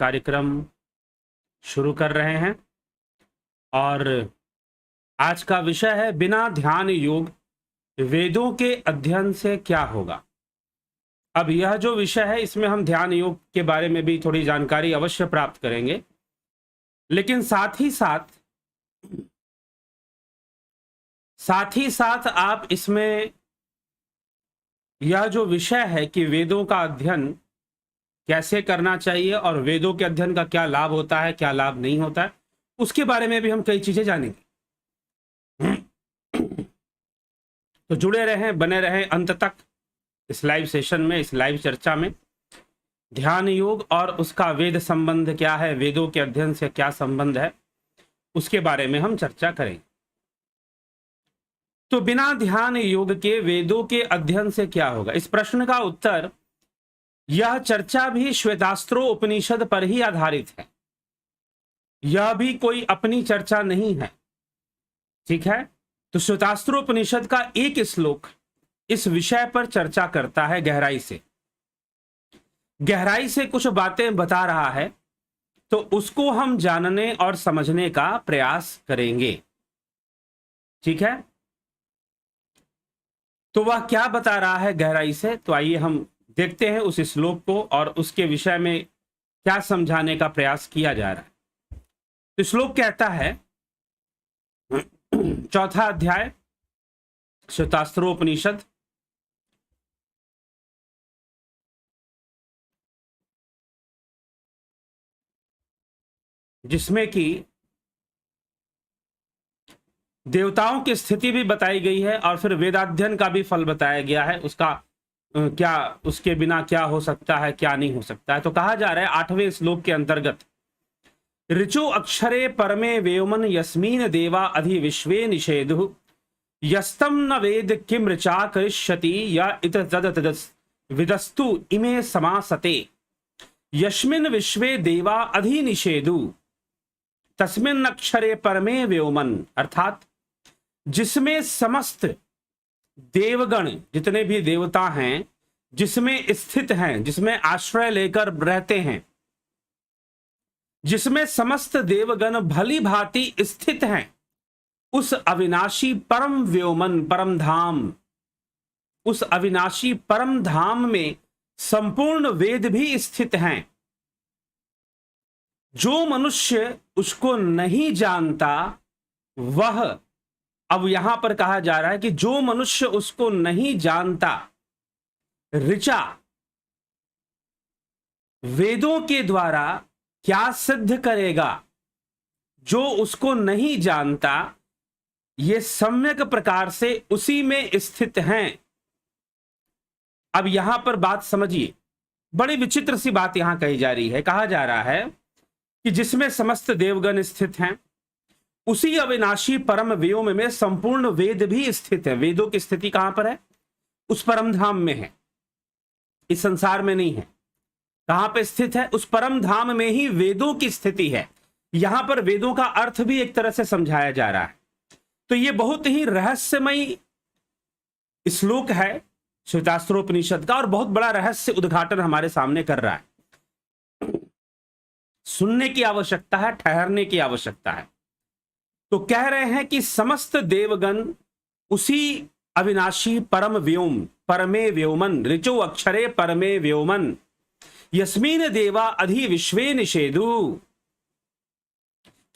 कार्यक्रम शुरू कर रहे हैं और आज का विषय है बिना ध्यान योग वेदों के अध्ययन से क्या होगा। अब यह जो विषय है इसमें हम ध्यान योग के बारे में भी थोड़ी जानकारी अवश्य प्राप्त करेंगे, लेकिन साथ ही साथ आप इसमें यह जो विषय है कि वेदों का अध्ययन कैसे करना चाहिए और वेदों के अध्ययन का क्या लाभ होता है, क्या लाभ नहीं होता है, उसके बारे में भी हम कई चीजें जानेंगे। तो जुड़े रहें, बने रहें अंत तक इस लाइव सेशन में, इस लाइव चर्चा में। ध्यान योग और उसका वेद संबंध क्या है, वेदों के अध्ययन से क्या संबंध है, उसके बारे में हम चर्चा करेंगे। तो बिना ध्यान योग के वेदों के अध्ययन से क्या होगा, इस प्रश्न का उत्तर, यह चर्चा भी श्वेतास्त्रों उपनिषद पर ही आधारित है। यह भी कोई अपनी चर्चा नहीं है, ठीक है। तो श्वेतास्त्रों उपनिषद का एक श्लोक इस विषय पर चर्चा करता है, गहराई से कुछ बातें बता रहा है, तो उसको हम जानने और समझने का प्रयास करेंगे, ठीक है। तो वह क्या बता रहा है गहराई से, तो आइए हम देखते हैं उस श्लोक को और उसके विषय में क्या समझाने का प्रयास किया जा रहा है। तो श्लोक कहता है, चौथा अध्याय श्वेतास्त्रोपनिषद, जिसमें कि देवताओं की स्थिति भी बताई गई है और फिर वेदाध्ययन का भी फल बताया गया है, उसका क्या, उसके बिना क्या हो सकता है, क्या नहीं हो सकता है। तो कहा जा रहा है 8वें श्लोक के अंतर्गत, ऋचो अक्षरे परमे व्योमन यस्मीन देवा अधि विश्वे निषेधु यस्तम न वेद किम ऋचा करिष्यति या इत तद विदस्तु इमे समासते यस्मिन विश्वे देवा अधि निषेधु तस्मिन अक्षरे परमे व्योमन, अर्थात जिसमें समस्त देवगण, जितने भी देवता हैं, जिसमें स्थित हैं, जिसमें आश्रय लेकर रहते हैं, जिसमें समस्त देवगण भली भांति स्थित हैं, उस अविनाशी परम व्योमन, परम धाम, उस अविनाशी परम धाम में संपूर्ण वेद भी स्थित हैं। जो मनुष्य उसको नहीं जानता वह, अब यहां पर कहा जा रहा है कि जो मनुष्य उसको नहीं जानता, ऋचा, वेदों के द्वारा क्या सिद्ध करेगा, जो उसको नहीं जानता, ये सम्यक प्रकार से उसी में स्थित हैं। अब यहां पर बात समझिए, बड़ी विचित्र सी बात यहां कही जा रही है। कहा जा रहा है कि जिसमें समस्त देवगण स्थित हैं, उसी अविनाशी परम व्योम में संपूर्ण वेद भी स्थित है। वेदों की स्थिति कहां पर है, उस परम धाम में है, इस संसार में नहीं है। कहां पे स्थित है, उस परम धाम में ही वेदों की स्थिति है। यहां पर वेदों का अर्थ भी एक तरह से समझाया जा रहा है। तो यह बहुत ही रहस्यमयी श्लोक है श्वेतास्त्रोपनिषद का और बहुत बड़ा रहस्य उद्घाटन हमारे सामने कर रहा है। सुनने की आवश्यकता है, ठहरने की आवश्यकता है। तो कह रहे हैं कि समस्त देवगण उसी अविनाशी परम व्योम, परमे व्योमन, ऋचो अक्षरे परमे व्योमन यस्मीन देवा अधि विश्वे निषेधु,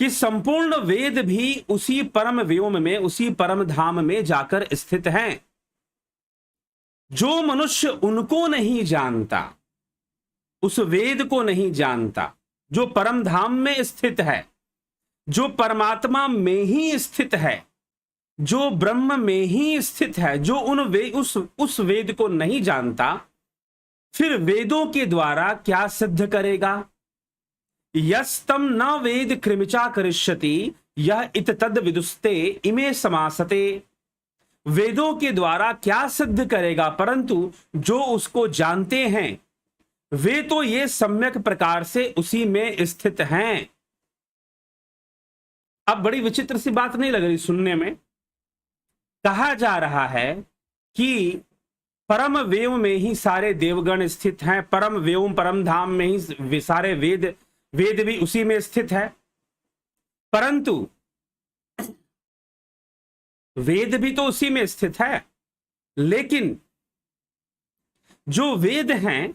कि संपूर्ण वेद भी उसी परम व्योम में, उसी परम धाम में जाकर स्थित हैं। जो मनुष्य उनको नहीं जानता, उस वेद को नहीं जानता, जो परम धाम में स्थित है, जो परमात्मा में ही स्थित है, जो ब्रह्म में ही स्थित है, जो उस वेद को नहीं जानता, फिर वेदों के द्वारा क्या सिद्ध करेगा। यस्तम न वेद कृमिचा करिष्यति यह इत तद विदुस्ते इमे समासते, वेदों के द्वारा क्या सिद्ध करेगा, परंतु जो उसको जानते हैं वे तो ये सम्यक प्रकार से उसी में स्थित हैं। अब बड़ी विचित्र सी बात नहीं लग रही सुनने में? कहा जा रहा है कि परम व्योम में ही सारे देवगण स्थित हैं, परम व्योम परम धाम में ही सारे वेद वेद भी उसी में स्थित है, परंतु वेद भी तो उसी में स्थित है, लेकिन जो वेद हैं,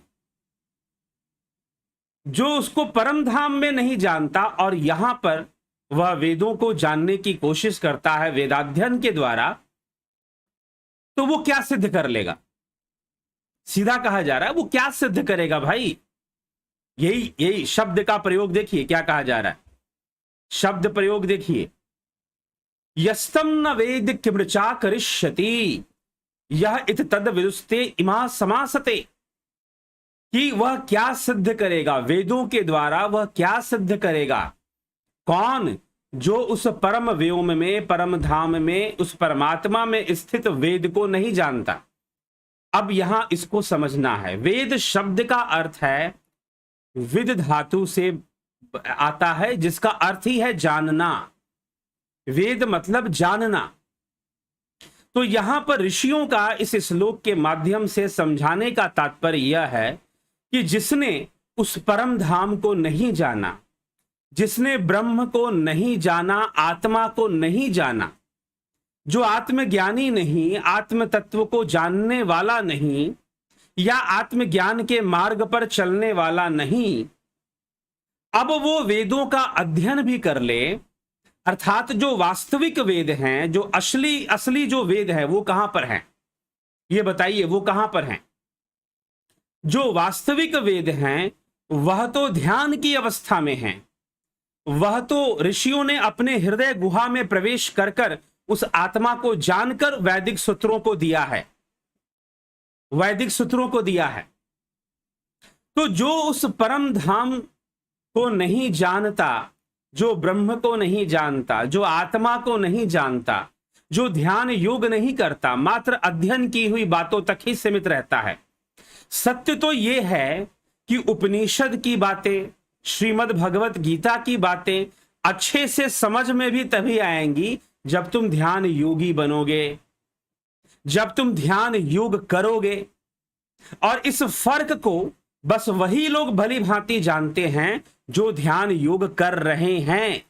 जो उसको परम धाम में नहीं जानता और यहां पर वह वेदों को जानने की कोशिश करता है वेदाध्ययन के द्वारा, तो वो क्या सिद्ध कर लेगा? सीधा कहा जा रहा है, वो क्या सिद्ध करेगा भाई? यही शब्द का प्रयोग देखिए, क्या कहा जा रहा है, शब्द प्रयोग देखिए, यस्तम न वेद किमृचा करिष्यति यह इत तद विदुस्ते इमा समासते, कि वह क्या सिद्ध करेगा, वेदों के द्वारा वह क्या सिद्ध करेगा? कौन? जो उस परम व्योम में, परम धाम में, उस परमात्मा में स्थित वेद को नहीं जानता। अब यहां इसको समझना है, वेद शब्द का अर्थ है, विद धातु से आता है, जिसका अर्थ ही है जानना। वेद मतलब जानना। तो यहां पर ऋषियों का इस श्लोक के माध्यम से समझाने का तात्पर्य यह है कि जिसने उस परम धाम को नहीं जाना, जिसने ब्रह्म को नहीं जाना, आत्मा को नहीं जाना, जो आत्मज्ञानी नहीं, आत्म तत्व को जानने वाला नहीं, या आत्मज्ञान के मार्ग पर चलने वाला नहीं, अब वो वेदों का अध्ययन भी कर ले, अर्थात जो वास्तविक वेद हैं, जो असली जो वेद है, वो कहां पर हैं? ये बताइए, वो कहां पर हैं? जो वास्तविक वेद हैं वह तो ध्यान की अवस्था में हैं, वह तो ऋषियों ने अपने हृदय गुहा में प्रवेश कर कर उस आत्मा को जानकर वैदिक सूत्रों को दिया है, वैदिक सूत्रों को दिया है। तो जो उस परम धाम को नहीं जानता, जो ब्रह्म को नहीं जानता, जो आत्मा को नहीं जानता, जो ध्यान योग नहीं करता, मात्र अध्ययन की हुई बातों तक ही सीमित रहता है। सत्य तो यह है कि उपनिषद की बातें, श्रीमद् भगवत गीता की बातें अच्छे से समझ में भी तभी आएंगी जब तुम ध्यान योगी बनोगे, जब तुम ध्यान योग करोगे। और इस फर्क को बस वही लोग भली भांति जानते हैं जो ध्यान योग कर रहे हैं।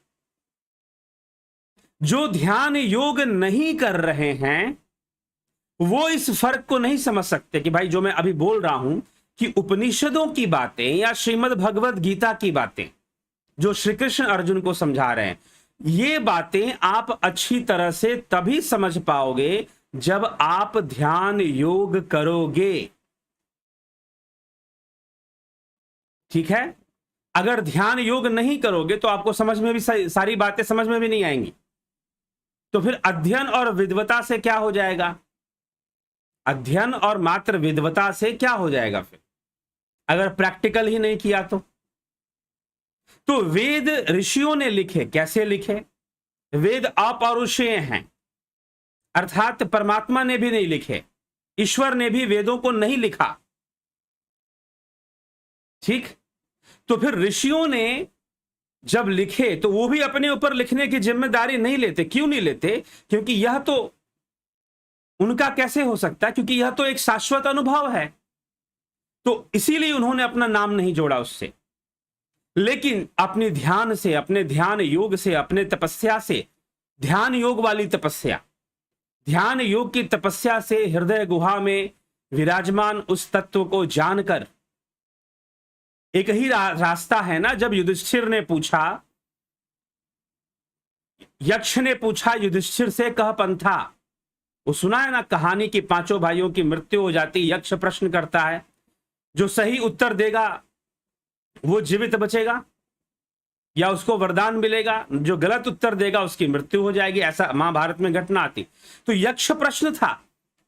जो ध्यान योग नहीं कर रहे हैं वो इस फर्क को नहीं समझ सकते कि भाई जो मैं अभी बोल रहा हूं कि उपनिषदों की बातें या श्रीमद् भगवत गीता की बातें जो श्री कृष्ण अर्जुन को समझा रहे हैं, ये बातें आप अच्छी तरह से तभी समझ पाओगे जब आप ध्यान योग करोगे। ठीक है? अगर ध्यान योग नहीं करोगे तो आपको समझ में भी सारी बातें समझ में भी नहीं आएंगी। तो फिर अध्ययन और विद्वता से क्या हो जाएगा? अध्ययन और मात्र विद्वता से क्या हो जाएगा फिर, अगर प्रैक्टिकल ही नहीं किया तो वेद ऋषियों ने लिखे, कैसे लिखे? वेद अपौरुषेय हैं, अर्थात परमात्मा ने भी नहीं लिखे, ईश्वर ने भी वेदों को नहीं लिखा। ठीक? तो फिर ऋषियों ने जब लिखे तो वो भी अपने ऊपर लिखने की जिम्मेदारी नहीं लेते। क्यों नहीं लेते? क्योंकि यह तो उनका कैसे हो सकता है, क्योंकि यह तो एक शाश्वत अनुभव है, तो इसीलिए उन्होंने अपना नाम नहीं जोड़ा उससे। लेकिन अपने ध्यान से, अपने ध्यान योग से, अपने तपस्या से, ध्यान योग वाली तपस्या, ध्यान योग की तपस्या से हृदय गुहा में विराजमान उस तत्व को जानकर, एक ही रास्ता है ना। जब युधिष्ठिर ने पूछा, यक्ष ने पूछा युधिष्ठिर से, कह पंथा, वो सुना है ना कहानी की पांचों भाइयों की मृत्यु हो जाती, यक्ष प्रश्न करता है, जो सही उत्तर देगा वो जीवित बचेगा या उसको वरदान मिलेगा, जो गलत उत्तर देगा उसकी मृत्यु हो जाएगी। ऐसा महाभारत में घटना आती। तो यक्ष प्रश्न था,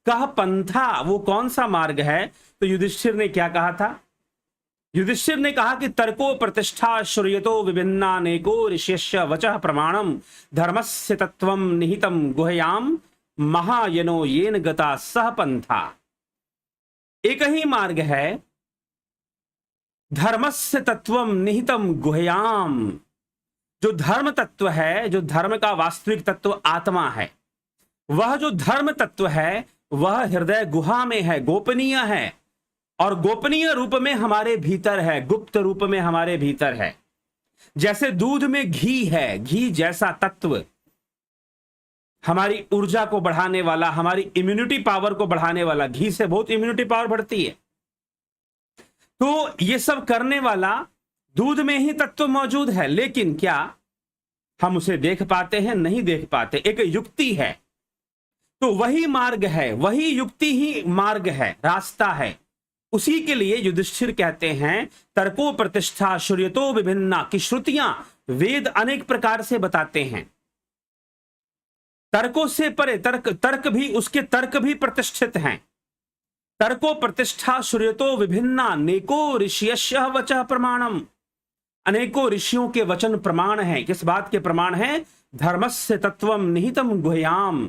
कह पंथा, वो कौन सा मार्ग है? तो युधिष्ठिर ने क्या कहा था? युधिष्ठिर ने कहा कि तर्को प्रतिष्ठा श्रूयतो विभिन्नानेको ऋष्यस्य वचः प्रमाणम धर्मस्य तत्वम निहितम गुह्याम महायनो येन गता सह पंथा। एक ही मार्ग है, धर्मस्य तत्वम निहितम गुह्याम। जो धर्म तत्व है, जो धर्म का वास्तविक तत्व आत्मा है, वह जो धर्म तत्व है वह हृदय गुहा में है, गोपनीय है, और गोपनीय रूप में हमारे भीतर है, गुप्त रूप में हमारे भीतर है। जैसे दूध में घी है, घी जैसा तत्व हमारी ऊर्जा को बढ़ाने वाला, हमारी इम्यूनिटी पावर को बढ़ाने वाला, घी से बहुत इम्यूनिटी पावर बढ़ती है, तो ये सब करने वाला दूध में ही तत्व मौजूद है। लेकिन क्या हम उसे देख पाते हैं? नहीं देख पाते। एक युक्ति है, तो वही मार्ग है, वही युक्ति ही मार्ग है, रास्ता है। उसी के लिए युधिष्ठिर कहते हैं तर्को प्रतिष्ठा श्रूयतो विभिन्ना, की श्रुतियां, वेद अनेक प्रकार से बताते हैं। तर्कों से परे तर्क भी, उसके तर्क भी प्रतिष्ठित हैं। तर्को प्रतिष्ठा श्रूयतो विभिन्ना, अनेको ऋषियस्य वचः प्रमाणम, अनेकों ऋषियों के वचन प्रमाण हैं। किस बात के प्रमाण हैं? धर्मस्य तत्वम निहितम गुह्याम,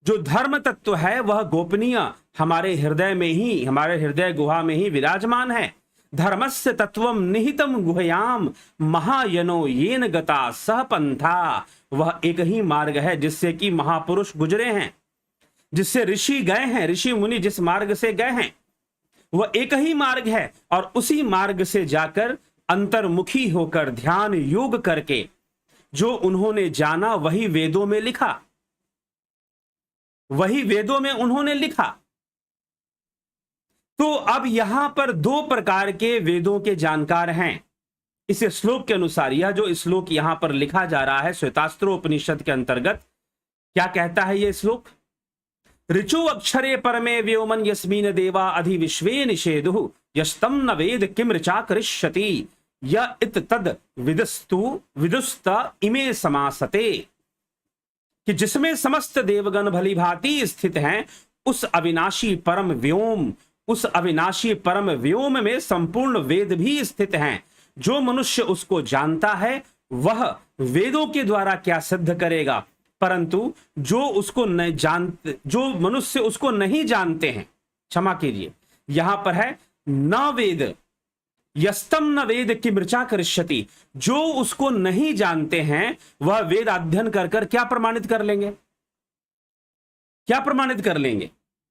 जो धर्म तत्व है वह गोपनीय हमारे हृदय में ही, हमारे हृदय गुहा में ही विराजमान है। धर्मस्य तत्वम निहितम गुह्याम महायनो येन गता सह पंथा, वह एक ही मार्ग है जिससे कि महापुरुष गुजरे हैं, जिससे ऋषि गए हैं, ऋषि मुनि जिस मार्ग से गए हैं वह एक ही मार्ग है। और उसी मार्ग से जाकर अंतर्मुखी होकर ध्यान योग करके जो उन्होंने जाना वही वेदों में लिखा, वही वेदों में उन्होंने लिखा। तो अब यहां पर दो प्रकार के वेदों के जानकार हैं इस श्लोक के अनुसार। यह जो श्लोक यहां पर लिखा जा रहा है श्वेतास्त्रोपनिषद के अंतर्गत, क्या कहता है यह श्लोक? ऋचु अक्षरे परमे व्योमन यस्मिन देवा अधि विश्वे निषेदु यस्तम न वेद किम ऋचा करिष्यति य इत तद विदस्तु विदुस्त इमे समासते, कि जिसमें समस्त देवगण भली भांति स्थित हैं, उस अविनाशी परम व्योम, उस अविनाशी परम व्योम में संपूर्ण वेद भी स्थित हैं। जो मनुष्य उसको जानता है वह वेदों के द्वारा क्या सिद्ध करेगा, परंतु जो उसको नहीं जानते, जो मनुष्य उसको नहीं जानते हैं, क्षमा कीजिए, यहां पर है न वेद यस्तम न वेद की मृचा करिष्यति, जो उसको नहीं जानते हैं वह वेद अध्ययन कर कर क्या प्रमाणित कर लेंगे? क्या प्रमाणित कर लेंगे?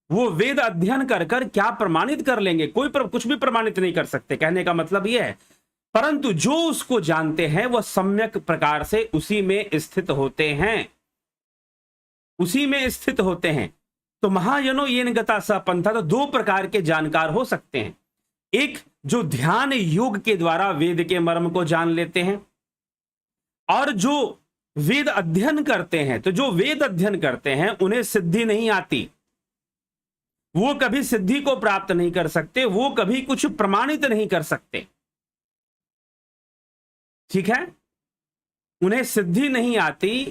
वो वेद अध्ययन कर कर क्या प्रमाणित कर लेंगे? कुछ भी प्रमाणित नहीं कर सकते। कहने का मतलब यह है, परंतु जो उसको जानते हैं वह सम्यक प्रकार से उसी में स्थित होते हैं, उसी में स्थित होते हैं। तो महायनो येन गता स पंथा, तो दो प्रकार के जानकार हो सकते हैं। एक जो ध्यान योग के द्वारा वेद के मर्म को जान लेते हैं, और जो वेद अध्ययन करते हैं। तो जो वेद अध्ययन करते हैं उन्हें सिद्धि नहीं आती, वो कभी सिद्धि को प्राप्त नहीं कर सकते, वो कभी कुछ प्रमाणित नहीं कर सकते। ठीक है, उन्हें सिद्धि नहीं आती,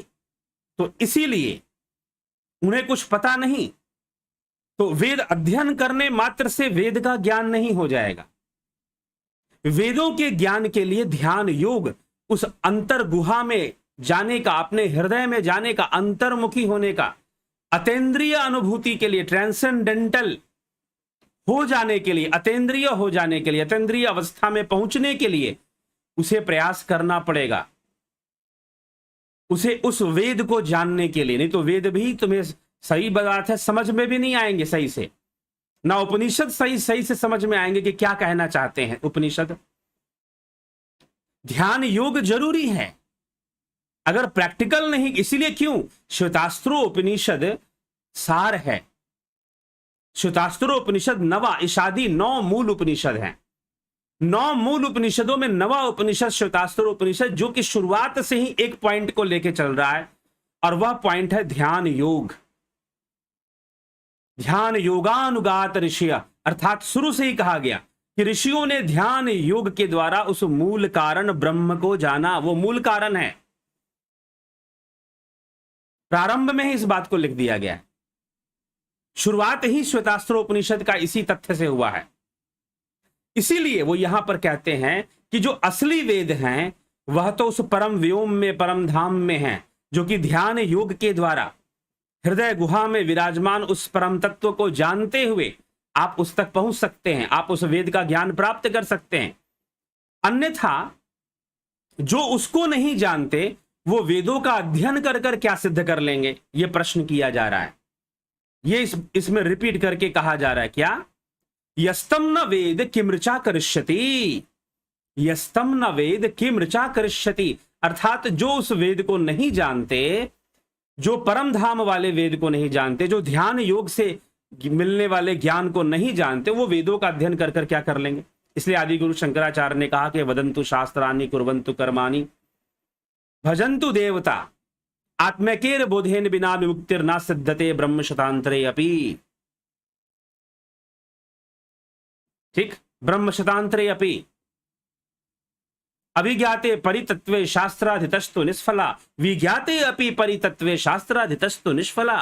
तो इसीलिए उन्हें कुछ पता नहीं। तो वेद अध्ययन करने मात्र से वेद का ज्ञान नहीं हो जाएगा। वेदों के ज्ञान के लिए ध्यान योग, उस अंतर गुहा में जाने का, अपने हृदय में जाने का, अंतर्मुखी होने का, अतेंद्रिय अनुभूति के लिए, ट्रांसेंडेंटल हो जाने के लिए, अतेंद्रिय हो जाने के लिए, अतेंद्रिय अवस्था में पहुंचने के लिए उसे प्रयास करना पड़ेगा, उसे उस वेद को जानने के लिए। नहीं तो वेद भी तुम्हें सही बात है समझ में भी नहीं आएंगे सही से, ना उपनिषद सही से समझ में आएंगे कि क्या कहना चाहते हैं उपनिषद। ध्यान योग जरूरी है, अगर प्रैक्टिकल नहीं, इसीलिए क्यों श्वेतास्त्रो उपनिषद सार है। श्वेतास्त्रो उपनिषद नवा इशादी 9 मूल उपनिषद हैं। 9 मूल उपनिषदों में नवा उपनिषद श्वेतास्त्रो उपनिषद, जो कि शुरुआत से ही एक पॉइंट को लेकर चल रहा है, और वह पॉइंट है ध्यान योग। ध्यान योगानुगात ऋषि, अर्थात शुरू से ही कहा गया कि ऋषियों ने ध्यान योग के द्वारा उस मूल कारण ब्रह्म को जाना। वो मूल कारण है, प्रारंभ में ही इस बात को लिख दिया गया है। शुरुआत ही श्वेतास्त्रो उपनिषद का इसी तथ्य से हुआ है। इसीलिए वो यहां पर कहते हैं कि जो असली वेद हैं वह तो उस परम व्योम में, परम धाम में है, जो कि ध्यान योग के द्वारा हृदय गुहा में विराजमान उस परम तत्व को जानते हुए आप उस तक पहुंच सकते हैं, आप उस वेद का ज्ञान प्राप्त कर सकते हैं। अन्यथा जो उसको नहीं जानते वो वेदों का अध्ययन कर कर क्या सिद्ध कर लेंगे, यह प्रश्न किया जा रहा है। ये इसमें रिपीट करके कहा जा रहा है क्या? यस्तम न वेद किम ऋचा करिष्यति, यस्तम न वेद किम ऋचा करिष्यति, अर्थात जो उस वेद को नहीं जानते, जो परम धाम वाले वेद को नहीं जानते, जो ध्यान योग से मिलने वाले ज्ञान को नहीं जानते, वो वेदों का अध्ययन कर कर क्या कर लेंगे। इसलिए आदि गुरु शंकराचार्य ने कहा कि वदंतु शास्त्राणि कुर्वन्तु कर्माणि भजन्तु देवता आत्मैकेर बोधेन बिना विमुक्तिर न सिद्धते ब्रह्म शतांतरे अपि। ठीक, ब्रह्म शतांतरे अपि अभिज्ञाते परितत्वे शास्त्राधितस्तु निष्फला, विज्ञाते अपि परितत्वे शास्त्राधितस्तु निष्फला।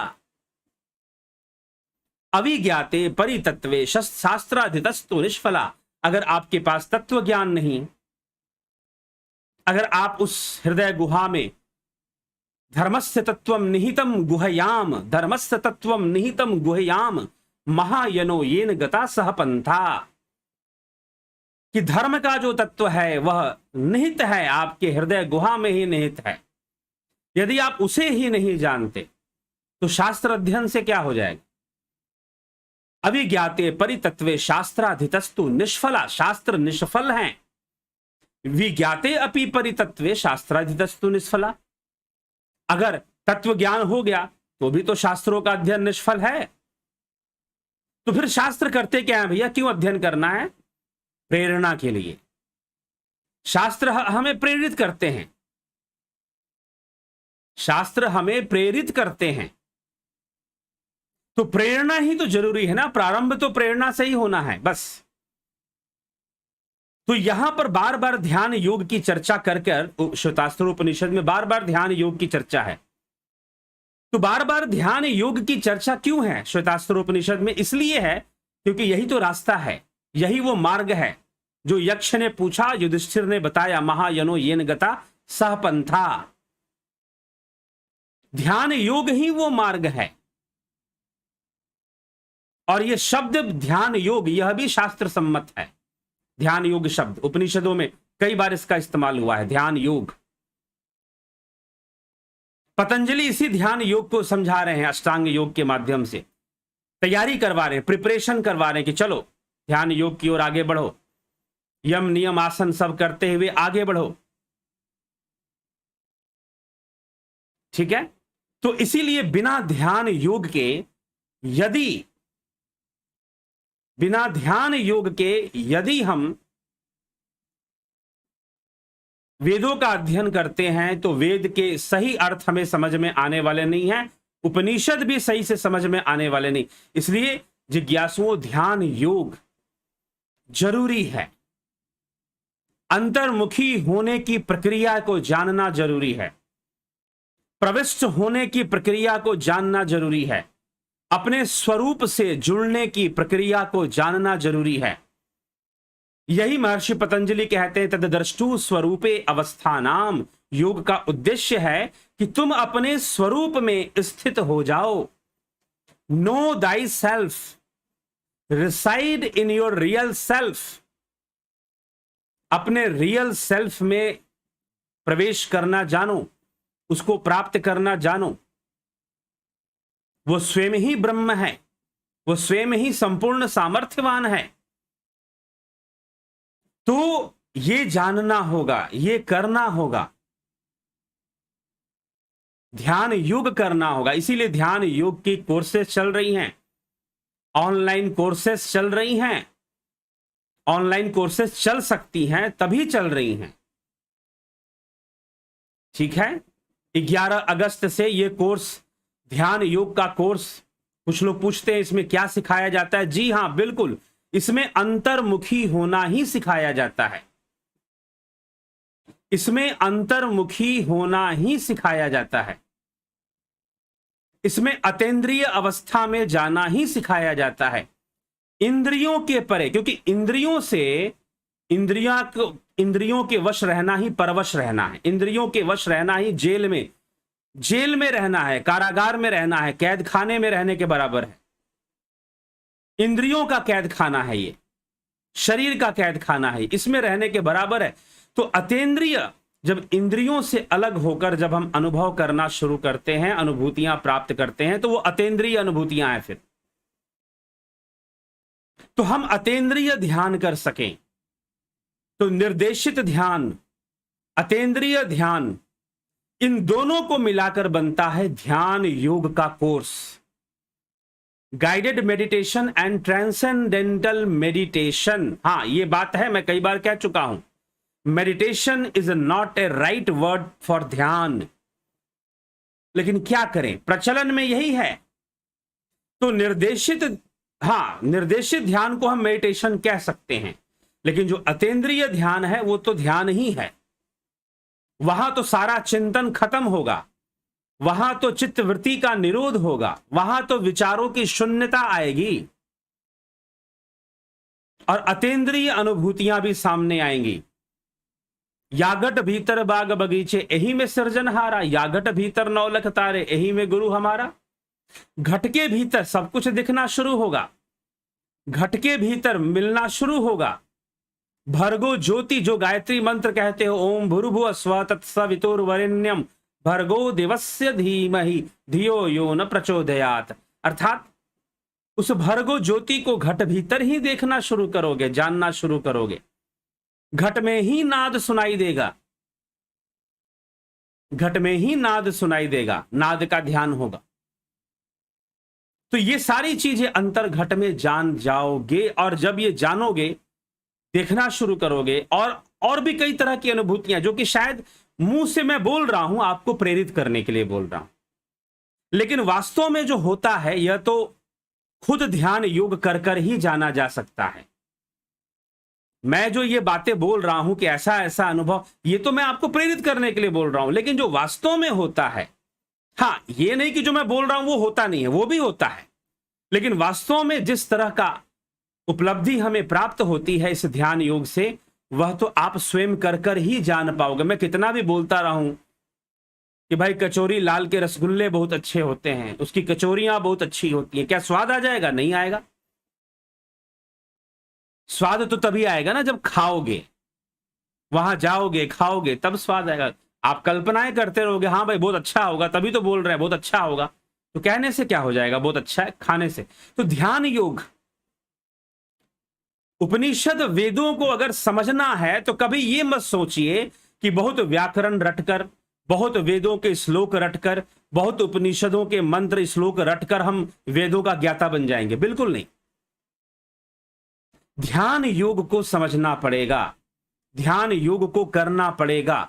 अविज्ञाते परितत्वे शास्त्राधितस्तु निष्फला। अगर आपके पास तत्व ज्ञान नहीं, अगर आप उस हृदय गुहा में धर्मस्य तत्वम निहितम गुहयाम, धर्मस्य तत्वम निहितम गुहयाम महायनो येन गता सह पंथा, कि धर्म का जो तत्व है वह निहित है, आपके हृदय गुहा में ही निहित है। यदि आप उसे ही नहीं जानते तो शास्त्र अध्ययन से क्या हो जाएगा। अविज्ञाते परितत्वे शास्त्राधितस्तु निष्फला, शास्त्र निष्फल हैं। विज्ञाते अपि परितत्वे शास्त्राधितस्तु निष्फला, अगर तत्व ज्ञान हो गया तो भी तो शास्त्रों का अध्ययन निष्फल है। तो फिर शास्त्र करते क्या है भैया, क्यों अध्ययन करना है? प्रेरणा के लिए। शास्त्र हमें प्रेरित करते हैं, शास्त्र हमें प्रेरित करते हैं, तो प्रेरणा ही तो जरूरी है ना। प्रारंभ तो प्रेरणा से ही होना है बस। तो यहां पर बार बार ध्यान योग की चर्चा कर श्वेतास्त्रोपनिषद में बार बार ध्यान योग की चर्चा है। तो बार बार ध्यान योग की चर्चा क्यों है श्वेतास्त्रोपनिषद में? इसलिए है क्योंकि यही तो रास्ता है, यही वो मार्ग है जो यक्ष ने पूछा, युधिष्ठिर ने बताया, महायनो येन गता सह पंथा। ध्यान योग ही वो मार्ग है। और ये शब्द ध्यान योग, यह भी शास्त्र सम्मत है। ध्यान योग शब्द उपनिषदों में कई बार इसका इस्तेमाल हुआ है, ध्यान योग। पतंजलि इसी ध्यान योग को समझा रहे हैं, अष्टांग योग के माध्यम से तैयारी करवा रहे हैं, प्रिपरेशन करवा रहे हैं कि चलो ध्यान योग की ओर आगे बढ़ो, यम नियम आसन सब करते हुए आगे बढ़ो। ठीक है, तो इसीलिए बिना ध्यान योग के, यदि बिना ध्यान योग के यदि हम वेदों का अध्ययन करते हैं तो वेद के सही अर्थ हमें समझ में आने वाले नहीं है, उपनिषद भी सही से समझ में आने वाले नहीं। इसलिए जिज्ञासुओं, ध्यान योग जरूरी है। अंतर्मुखी होने की प्रक्रिया को जानना जरूरी है, प्रविष्ट होने की प्रक्रिया को जानना जरूरी है, अपने स्वरूप से जुड़ने की प्रक्रिया को जानना जरूरी है। यही महर्षि पतंजलि कहते हैं, तद्द्रष्टु स्वरूपे अवस्थानाम। योग का उद्देश्य है कि तुम अपने स्वरूप में स्थित हो जाओ। Know thy self, reside in your real self. अपने रियल सेल्फ में प्रवेश करना जानो, उसको प्राप्त करना जानो। वो स्वयं ही ब्रह्म है, वो स्वयं ही संपूर्ण सामर्थ्यवान है। तो ये जानना होगा, ये करना होगा, ध्यान योग करना होगा। इसीलिए ध्यान योग की कोर्सेस चल रही हैं, ऑनलाइन कोर्सेस चल रही हैं। ऑनलाइन कोर्सेस चल सकती हैं तभी चल रही हैं। ठीक है, 11 अगस्त से ये कोर्स, ध्यान योग का कोर्स, कुछ लोग पूछते हैं इसमें क्या सिखाया जाता है। जी हां, बिल्कुल, इसमें अंतर्मुखी होना ही सिखाया जाता है। इसमें अंतर्मुखी होना ही सिखाया जाता है। इसमें अतीन्द्रिय अवस्था में जाना ही सिखाया जाता है, इंद्रियों के परे। क्योंकि इंद्रियों के वश रहना ही परवश रहना है। इंद्रियों के वश रहना ही जेल में रहना है, कारागार में रहना है, कैद खाने में रहने के बराबर है। इंद्रियों का कैद खाना है, ये शरीर का कैद खाना है, इसमें रहने के बराबर है। तो अतीन्द्रिय, जब इंद्रियों से अलग होकर जब हम अनुभव करना शुरू करते हैं, अनुभूतियां प्राप्त करते हैं, तो वो अतीन्द्रिय अनुभूतियां हैं। फिर तो हम अतीन्द्रिय ध्यान कर सकें, तो निर्देशित ध्यान, अतीन्द्रिय ध्यान, इन दोनों को मिलाकर बनता है ध्यान योग का course. Guided meditation and transcendental meditation. हाँ, ये बात है, मैं कई बार कह चुका हूं, meditation is not a right word for ध्यान, लेकिन क्या करें, प्रचलन में यही है। तो निर्देशित, हाँ, निर्देशित ध्यान को हम मेडिटेशन कह सकते हैं, लेकिन जो अतीन्द्रिय ध्यान है वो तो ध्यान ही है। वहां तो सारा चिंतन खत्म होगा, वहां तो चित्तवृत्ति का निरोध होगा, वहां तो विचारों की शून्यता आएगी और अतीन्द्रिय अनुभूतियां भी सामने आएंगी। यागट भीतर बाग बगीचे एही में सृजनहारा, यागट भीतर नौलख तारे एही में गुरु हमारा। घट के भीतर सब कुछ दिखना शुरू होगा, घट के भीतर मिलना शुरू होगा। भर्गो ज्योति, जो गायत्री मंत्र कहते हो, ओम भूर्भुवः स्वः तत्सवितुर्वरेण्यम भर्गो देवस्य धीमहि धियो यो न प्रचोदयात, अर्थात उस भर्गो ज्योति को घट भीतर ही देखना शुरू करोगे, जानना शुरू करोगे, घट में ही नाद सुनाई देगा, घट में ही नाद सुनाई देगा, नाद का ध्यान होगा। तो ये सारी चीजें अंतर घट में जान जाओगे, और जब ये जानोगे, देखना शुरू करोगे, और भी कई तरह की अनुभूतियां जो कि शायद मुंह से मैं बोल रहा हूं, आपको प्रेरित करने के लिए बोल रहा हूं, लेकिन वास्तव में जो होता है यह तो खुद ध्यान योग कर कर ही जाना जा सकता है। मैं जो ये बातें बोल रहा हूं कि ऐसा ऐसा अनुभव, ये तो मैं आपको प्रेरित करने के लिए बोल रहा हूं, लेकिन जो वास्तव में होता है, हाँ, ये नहीं कि जो मैं बोल रहा हूं वो होता नहीं है, वो भी होता है, लेकिन वास्तव में जिस तरह का उपलब्धि हमें प्राप्त होती है इस ध्यान योग से, वह तो आप स्वयं कर कर ही जान पाओगे। मैं कितना भी बोलता रहूं कि भाई कचौरी लाल के रसगुल्ले बहुत अच्छे होते हैं, उसकी कचौरियां बहुत अच्छी होती हैं, क्या स्वाद आ जाएगा? नहीं आएगा। स्वाद तो तभी आएगा ना जब खाओगे, वहां जाओगे, खाओगे, तब स्वाद आएगा। आप कल्पनाएं करते रहोगे, हाँ भाई बहुत अच्छा होगा, तभी तो बोल रहे हैं बहुत अच्छा होगा, तो कहने से क्या हो जाएगा? बहुत अच्छा है, खाने से। तो ध्यान योग, उपनिषद वेदों को अगर समझना है तो कभी ये मत सोचिए कि बहुत व्याकरण रटकर, बहुत वेदों के श्लोक रटकर, बहुत उपनिषदों के मंत्र श्लोक रटकर हम वेदों का ज्ञाता बन जाएंगे, बिल्कुल नहीं। ध्यान योग को समझना पड़ेगा, ध्यान योग को करना पड़ेगा,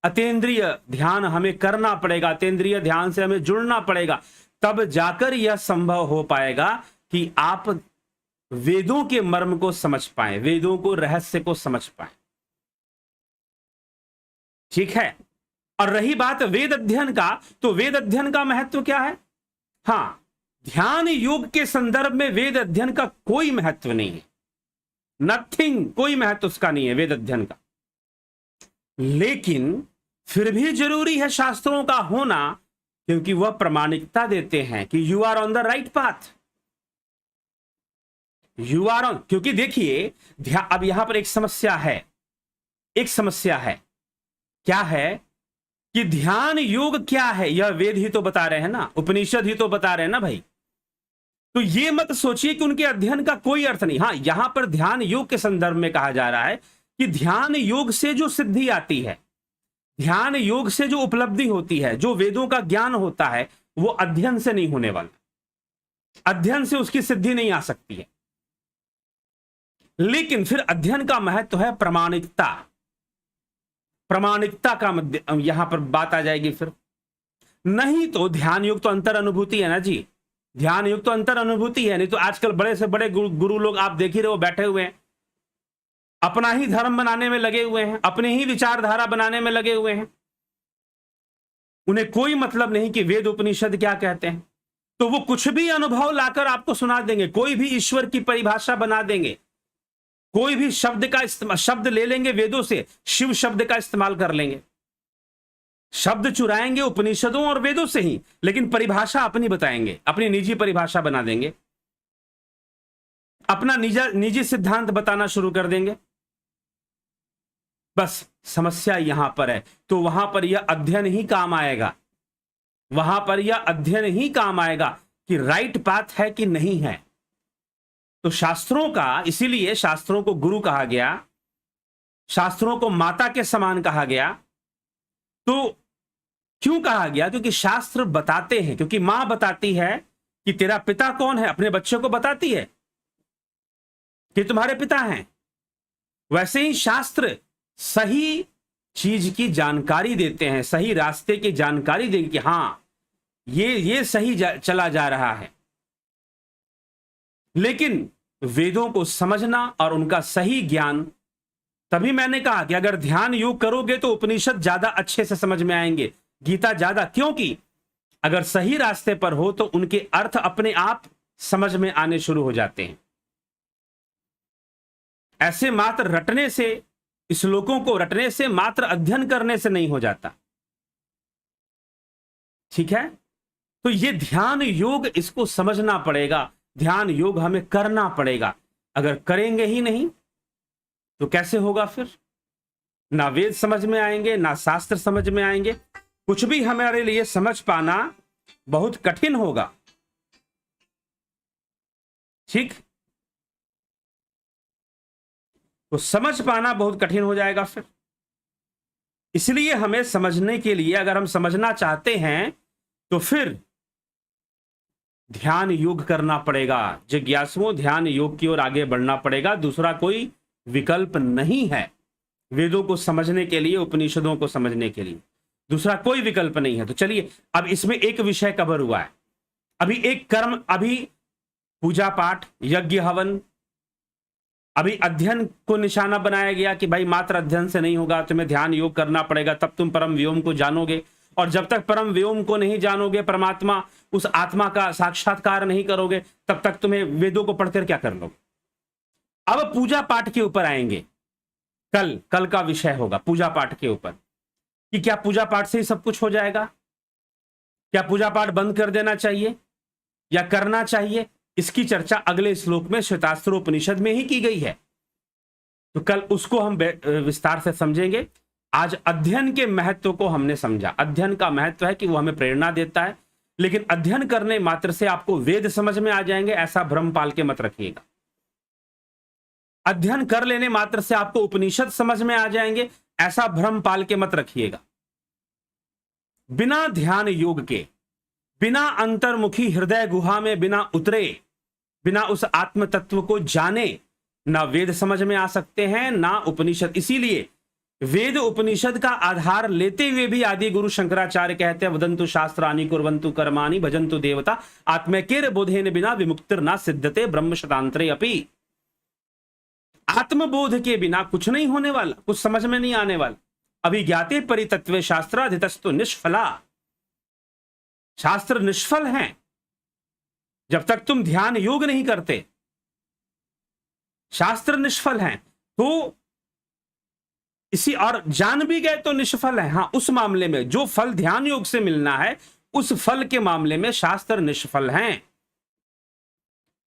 अतीन्द्रिय ध्यान हमें करना पड़ेगा, अतीन्द्रिय ध्यान से हमें जुड़ना पड़ेगा, तब जाकर यह संभव हो पाएगा कि आप वेदों के मर्म को समझ पाए, वेदों को, रहस्य को समझ पाए। ठीक है। और रही बात वेद अध्ययन का, तो वेद अध्ययन का महत्व क्या है? हां, ध्यान योग के संदर्भ में वेद अध्ययन का कोई महत्व नहीं है, नथिंग, कोई महत्व उसका नहीं है वेद अध्ययन का। लेकिन फिर भी जरूरी है शास्त्रों का होना, क्योंकि वह प्रमाणिकता देते हैं कि you are on the right path, you are on. क्योंकि देखिए, अब यहां पर एक समस्या है, एक समस्या है, क्या है कि ध्यान योग क्या है, यह वेद ही तो बता रहे हैं ना, उपनिषद ही तो बता रहे हैं ना भाई। तो ये मत सोचिए कि उनके अध्ययन का कोई अर्थ नहीं। हां, यहां पर ध्यान योग के संदर्भ में कहा जा रहा है कि ध्यान योग से जो सिद्धि आती है, ध्यान योग से जो उपलब्धि होती है, जो वेदों का ज्ञान होता है, वो अध्ययन से नहीं होने वाला, अध्ययन से उसकी सिद्धि नहीं आ सकती है। लेकिन फिर अध्ययन का महत्व है प्रमाणिकता, प्रमाणिकता का यहां पर बात आ जाएगी। फिर नहीं तो ध्यान योग तो अंतर अनुभूति है ना जी, ध्यान योग तो अंतर अनुभूति है। नहीं तो आजकल बड़े से बड़े गुरु लोग आप देख ही रहे हो, बैठे हुए हैं, अपना ही धर्म बनाने में लगे हुए हैं, अपने ही विचारधारा बनाने में लगे हुए हैं, उन्हें कोई मतलब नहीं कि वेद उपनिषद क्या कहते हैं। तो वो कुछ भी अनुभव लाकर आपको सुना देंगे, कोई भी ईश्वर की परिभाषा बना देंगे, कोई भी शब्द का इस्तेमाल, शब्द ले लेंगे वेदों से, शिव शब्द का इस्तेमाल कर लेंगे, शब्द चुराएंगे उपनिषदों और वेदों से ही, लेकिन परिभाषा अपनी बताएंगे, अपनी निजी परिभाषा बना देंगे, अपना निजी सिद्धांत बताना शुरू कर देंगे। बस समस्या यहां पर है। तो वहां पर यह अध्ययन ही काम आएगा, वहां पर यह अध्ययन ही काम आएगा कि राइट पाथ है कि नहीं है। तो शास्त्रों का, इसीलिए शास्त्रों को गुरु कहा गया, शास्त्रों को माता के समान कहा गया। तो क्यों कहा गया? क्योंकि शास्त्र बताते हैं, क्योंकि मां बताती है कि तेरा पिता कौन है, अपने बच्चे को बताती है कि तुम्हारे पिता हैं। वैसे ही शास्त्र सही चीज की जानकारी देते हैं, सही रास्ते की जानकारी देंगे कि हां ये सही चला जा रहा है। लेकिन वेदों को समझना और उनका सही ज्ञान, तभी मैंने कहा कि अगर ध्यान योग करोगे तो उपनिषद ज्यादा अच्छे से समझ में आएंगे, गीता ज्यादा, क्योंकि अगर सही रास्ते पर हो तो उनके अर्थ अपने आप समझ में आने शुरू हो जाते हैं। ऐसे मात्र रटने से, श्लोकों को रटने से, मात्र अध्ययन करने से नहीं हो जाता। ठीक है, तो ये ध्यान योग, इसको समझना पड़ेगा। ध्यान योग हमें करना पड़ेगा। अगर करेंगे ही नहीं तो कैसे होगा? फिर ना वेद समझ में आएंगे, ना शास्त्र समझ में आएंगे, कुछ भी हमारे लिए समझ पाना बहुत कठिन होगा। ठीक, तो समझ पाना बहुत कठिन हो जाएगा फिर। इसलिए हमें समझने के लिए, अगर हम समझना चाहते हैं तो फिर ध्यान योग करना पड़ेगा। जिज्ञासुओं, ध्यान योग की ओर आगे बढ़ना पड़ेगा। दूसरा कोई विकल्प नहीं है वेदों को समझने के लिए, उपनिषदों को समझने के लिए दूसरा कोई विकल्प नहीं है। तो चलिए, अब इसमें एक विषय कवर हुआ है, अभी एक कर्म, अभी पूजा पाठ, यज्ञ हवन, अभी अध्ययन को निशाना बनाया गया कि भाई मात्र अध्ययन से नहीं होगा, तुम्हें ध्यान योग करना पड़ेगा, तब तुम परम व्योम को जानोगे। और जब तक परम व्योम को नहीं जानोगे, परमात्मा, उस आत्मा का साक्षात्कार नहीं करोगे, तब तक तुम्हें वेदों को पढ़कर क्या कर लोगे। अब पूजा पाठ के ऊपर आएंगे। कल का विषय होगा पूजा पाठ के ऊपर, कि क्या पूजा पाठ से ही सब कुछ हो जाएगा? क्या पूजा पाठ बंद कर देना चाहिए या करना चाहिए? इसकी चर्चा अगले श्लोक में श्वेतास्त्रोपनिषद में ही की गई है। तो कल उसको हम विस्तार से समझेंगे। आज अध्ययन के महत्व को हमने समझा। अध्ययन का महत्व है कि वो हमें प्रेरणा देता है, लेकिन अध्ययन करने मात्र से आपको वेद समझ में आ जाएंगे, ऐसा भ्रम पाल के मत रखिएगा। अध्ययन कर लेने मात्र से आपको उपनिषद समझ में आ जाएंगे, ऐसा भ्रम पाल के मत रखिएगा। बिना ध्यान योग के, बिना अंतर्मुखी हृदय गुहा में बिना उतरे, बिना उस आत्म तत्व को जाने, ना वेद समझ में आ सकते हैं, ना उपनिषद। इसीलिए वेद उपनिषद का आधार लेते हुए भी आदि गुरु शंकराचार्य कहते हैं, वदंतु शास्त्राणि कुर्वन्तु कर्माणि भजन्तु देवता आत्मैकेर बोधेन बिना विमुक्तिर ना सिद्धते ब्रह्म शतांतरे अपि। आत्मबोध के बिना कुछ नहीं होने वाला, कुछ समझ में नहीं आने वाला। अभिज्ञाते परितत्वे शास्त्राधितस्तु निष्फला। शास्त्र निष्फल हैं जब तक तुम ध्यान योग नहीं करते। शास्त्र निष्फल हैं, तो इसी, और जान भी गए तो निष्फल है। हां, उस मामले में जो फल ध्यान योग से मिलना है, उस फल के मामले में शास्त्र निष्फल हैं।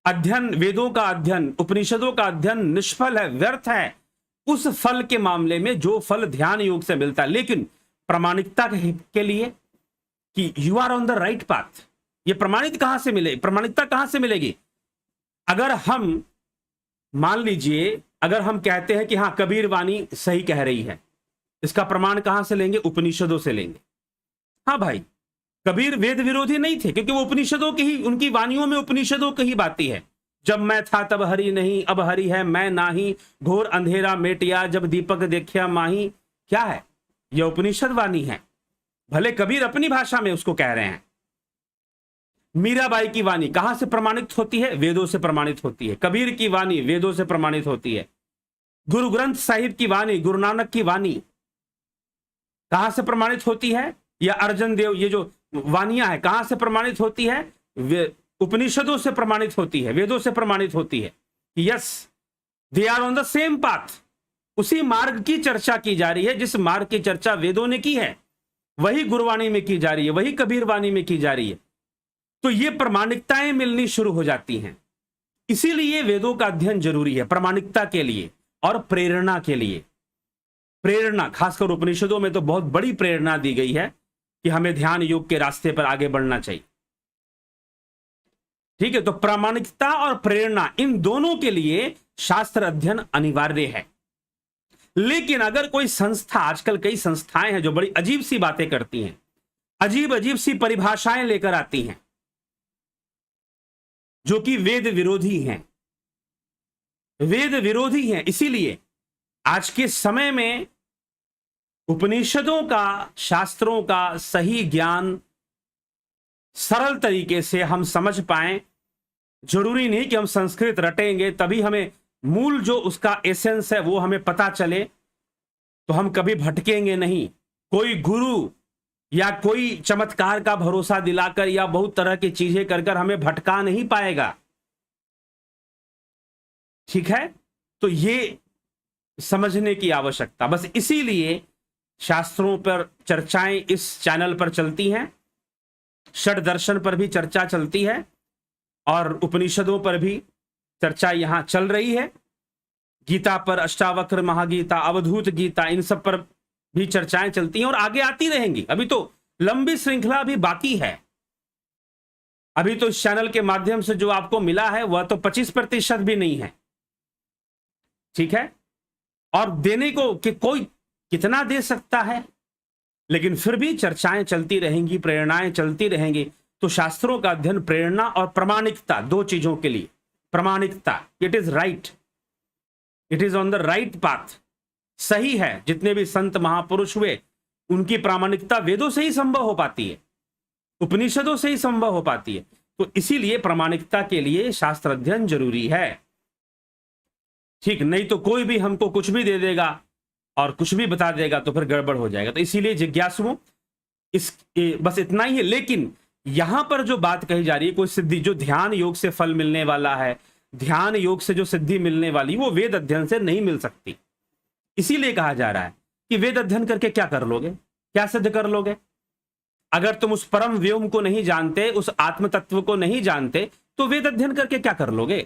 अध्ययन, वेदों का अध्ययन, उपनिषदों का अध्ययन निष्फल है, व्यर्थ है उस फल के मामले में जो फल ध्यान योग से मिलता है। लेकिन प्रामाणिकता के लिए कि you are on the right path, ये प्रमाणित कहां से मिले, प्रामाणिकता कहां से मिलेगी? अगर हम मान लीजिए, अगर हम कहते हैं कि हां कबीर वाणी सही कह रही है, इसका प्रमाण कहां से लेंगे? उपनिषदों से लेंगे। हां भाई, कबीर वेद विरोधी नहीं थे, क्योंकि वो उपनिषदों की ही, उनकी वाणियों में उपनिषदों की ही बातें है। जब मैं था तब हरि नहीं, अब हरि है मैं नाही, घोर अंधेरा मेटिया जब दीपक देखिया माही। क्या है? यह उपनिषद वाणी है। भले कबीर अपनी भाषा में उसको कह रहे हैं। मीराबाई की वाणी कहां से प्रमाणित होती है? वेदों से प्रमाणित होती है। कबीर की वाणी वेदों से प्रमाणित होती है। गुरु ग्रंथ साहिब की वाणी, गुरु नानक की वाणी कहां से प्रमाणित होती है? या अर्जन देव, ये जो वाणियां है कहां से प्रमाणित होती है? उपनिषदों से प्रमाणित होती है, वेदों से प्रमाणित होती है। Yes, they are on the same path. उसी मार्ग की चर्चा की जा रही है, जिस मार्ग की चर्चा वेदों ने की है, वही गुरुवाणी में की जा रही है, वही कबीर वाणी में की जा रही है। तो ये प्रामाणिकताएं मिलनी शुरू हो जाती हैं। इसीलिए वेदों का अध्ययन जरूरी है, प्रामाणिकता के लिए और प्रेरणा के लिए। प्रेरणा, खासकर उपनिषदों में तो बहुत बड़ी प्रेरणा दी गई है कि हमें ध्यान योग के रास्ते पर आगे बढ़ना चाहिए। ठीक है, तो प्रामाणिकता और प्रेरणा, इन दोनों के लिए शास्त्र अध्ययन अनिवार्य है। लेकिन अगर कोई संस्था, आजकल कई संस्थाएं हैं जो बड़ी अजीब सी बातें करती हैं, अजीब अजीब सी परिभाषाएं लेकर आती हैं जो कि वेद विरोधी हैं, वेद विरोधी हैं। इसीलिए आज के समय में उपनिषदों का, शास्त्रों का सही ज्ञान सरल तरीके से हम समझ पाएं। जरूरी नहीं कि हम संस्कृत रटेंगे तभी हमें मूल जो उसका एसेंस है वो हमें पता चले, तो हम कभी भटकेंगे नहीं। कोई गुरु या कोई चमत्कार का भरोसा दिलाकर या बहुत तरह की चीजें कर कर हमें भटका नहीं पाएगा। ठीक है, तो ये समझने की आवश्यकता, बस इसीलिए शास्त्रों पर चर्चाएं इस चैनल पर चलती हैं, षड दर्शन पर भी चर्चा चलती है और उपनिषदों पर भी चर्चा यहां चल रही है। गीता पर, अष्टावक्र महागीता, अवधूत गीता, इन सब पर भी चर्चाएं चलती हैं और आगे आती रहेंगी। अभी तो लंबी श्रृंखला भी बाकी है। अभी तो इस चैनल के माध्यम से जो आपको मिला है वह तो 25% भी नहीं है। ठीक है, और देने को कि कोई कितना दे सकता है, लेकिन फिर भी चर्चाएं चलती रहेंगी, प्रेरणाएं चलती रहेंगी। तो शास्त्रों का अध्ययन प्रेरणा और प्रामाणिकता, दो चीजों के लिए। प्रामाणिकता, it is right, it is on the right path, सही है। जितने भी संत महापुरुष हुए उनकी प्रामाणिकता वेदों से ही संभव हो पाती है, उपनिषदों से ही संभव हो पाती है। तो इसीलिए प्रामाणिकता के लिए शास्त्र अध्ययन जरूरी है। ठीक, नहीं तो कोई भी हमको कुछ भी दे देगा और कुछ भी बता देगा तो फिर गड़बड़ हो जाएगा। तो इसीलिए जिज्ञासुओं बस इतना ही है। लेकिन यहां पर जो बात कही जा रही है, कोई सिद्धि जो ध्यान योग से फल मिलने वाला है, ध्यान योग से जो सिद्धि मिलने वाली, वो वेद अध्ययन से नहीं मिल सकती। इसीलिए कहा जा रहा है कि वेद अध्ययन करके क्या कर लोगे, क्या सिद्ध कर लोगे? अगर तुम उस परम व्योम को नहीं जानते, उस आत्म तत्व को नहीं जानते, तो वेद अध्ययन करके क्या कर लोगे?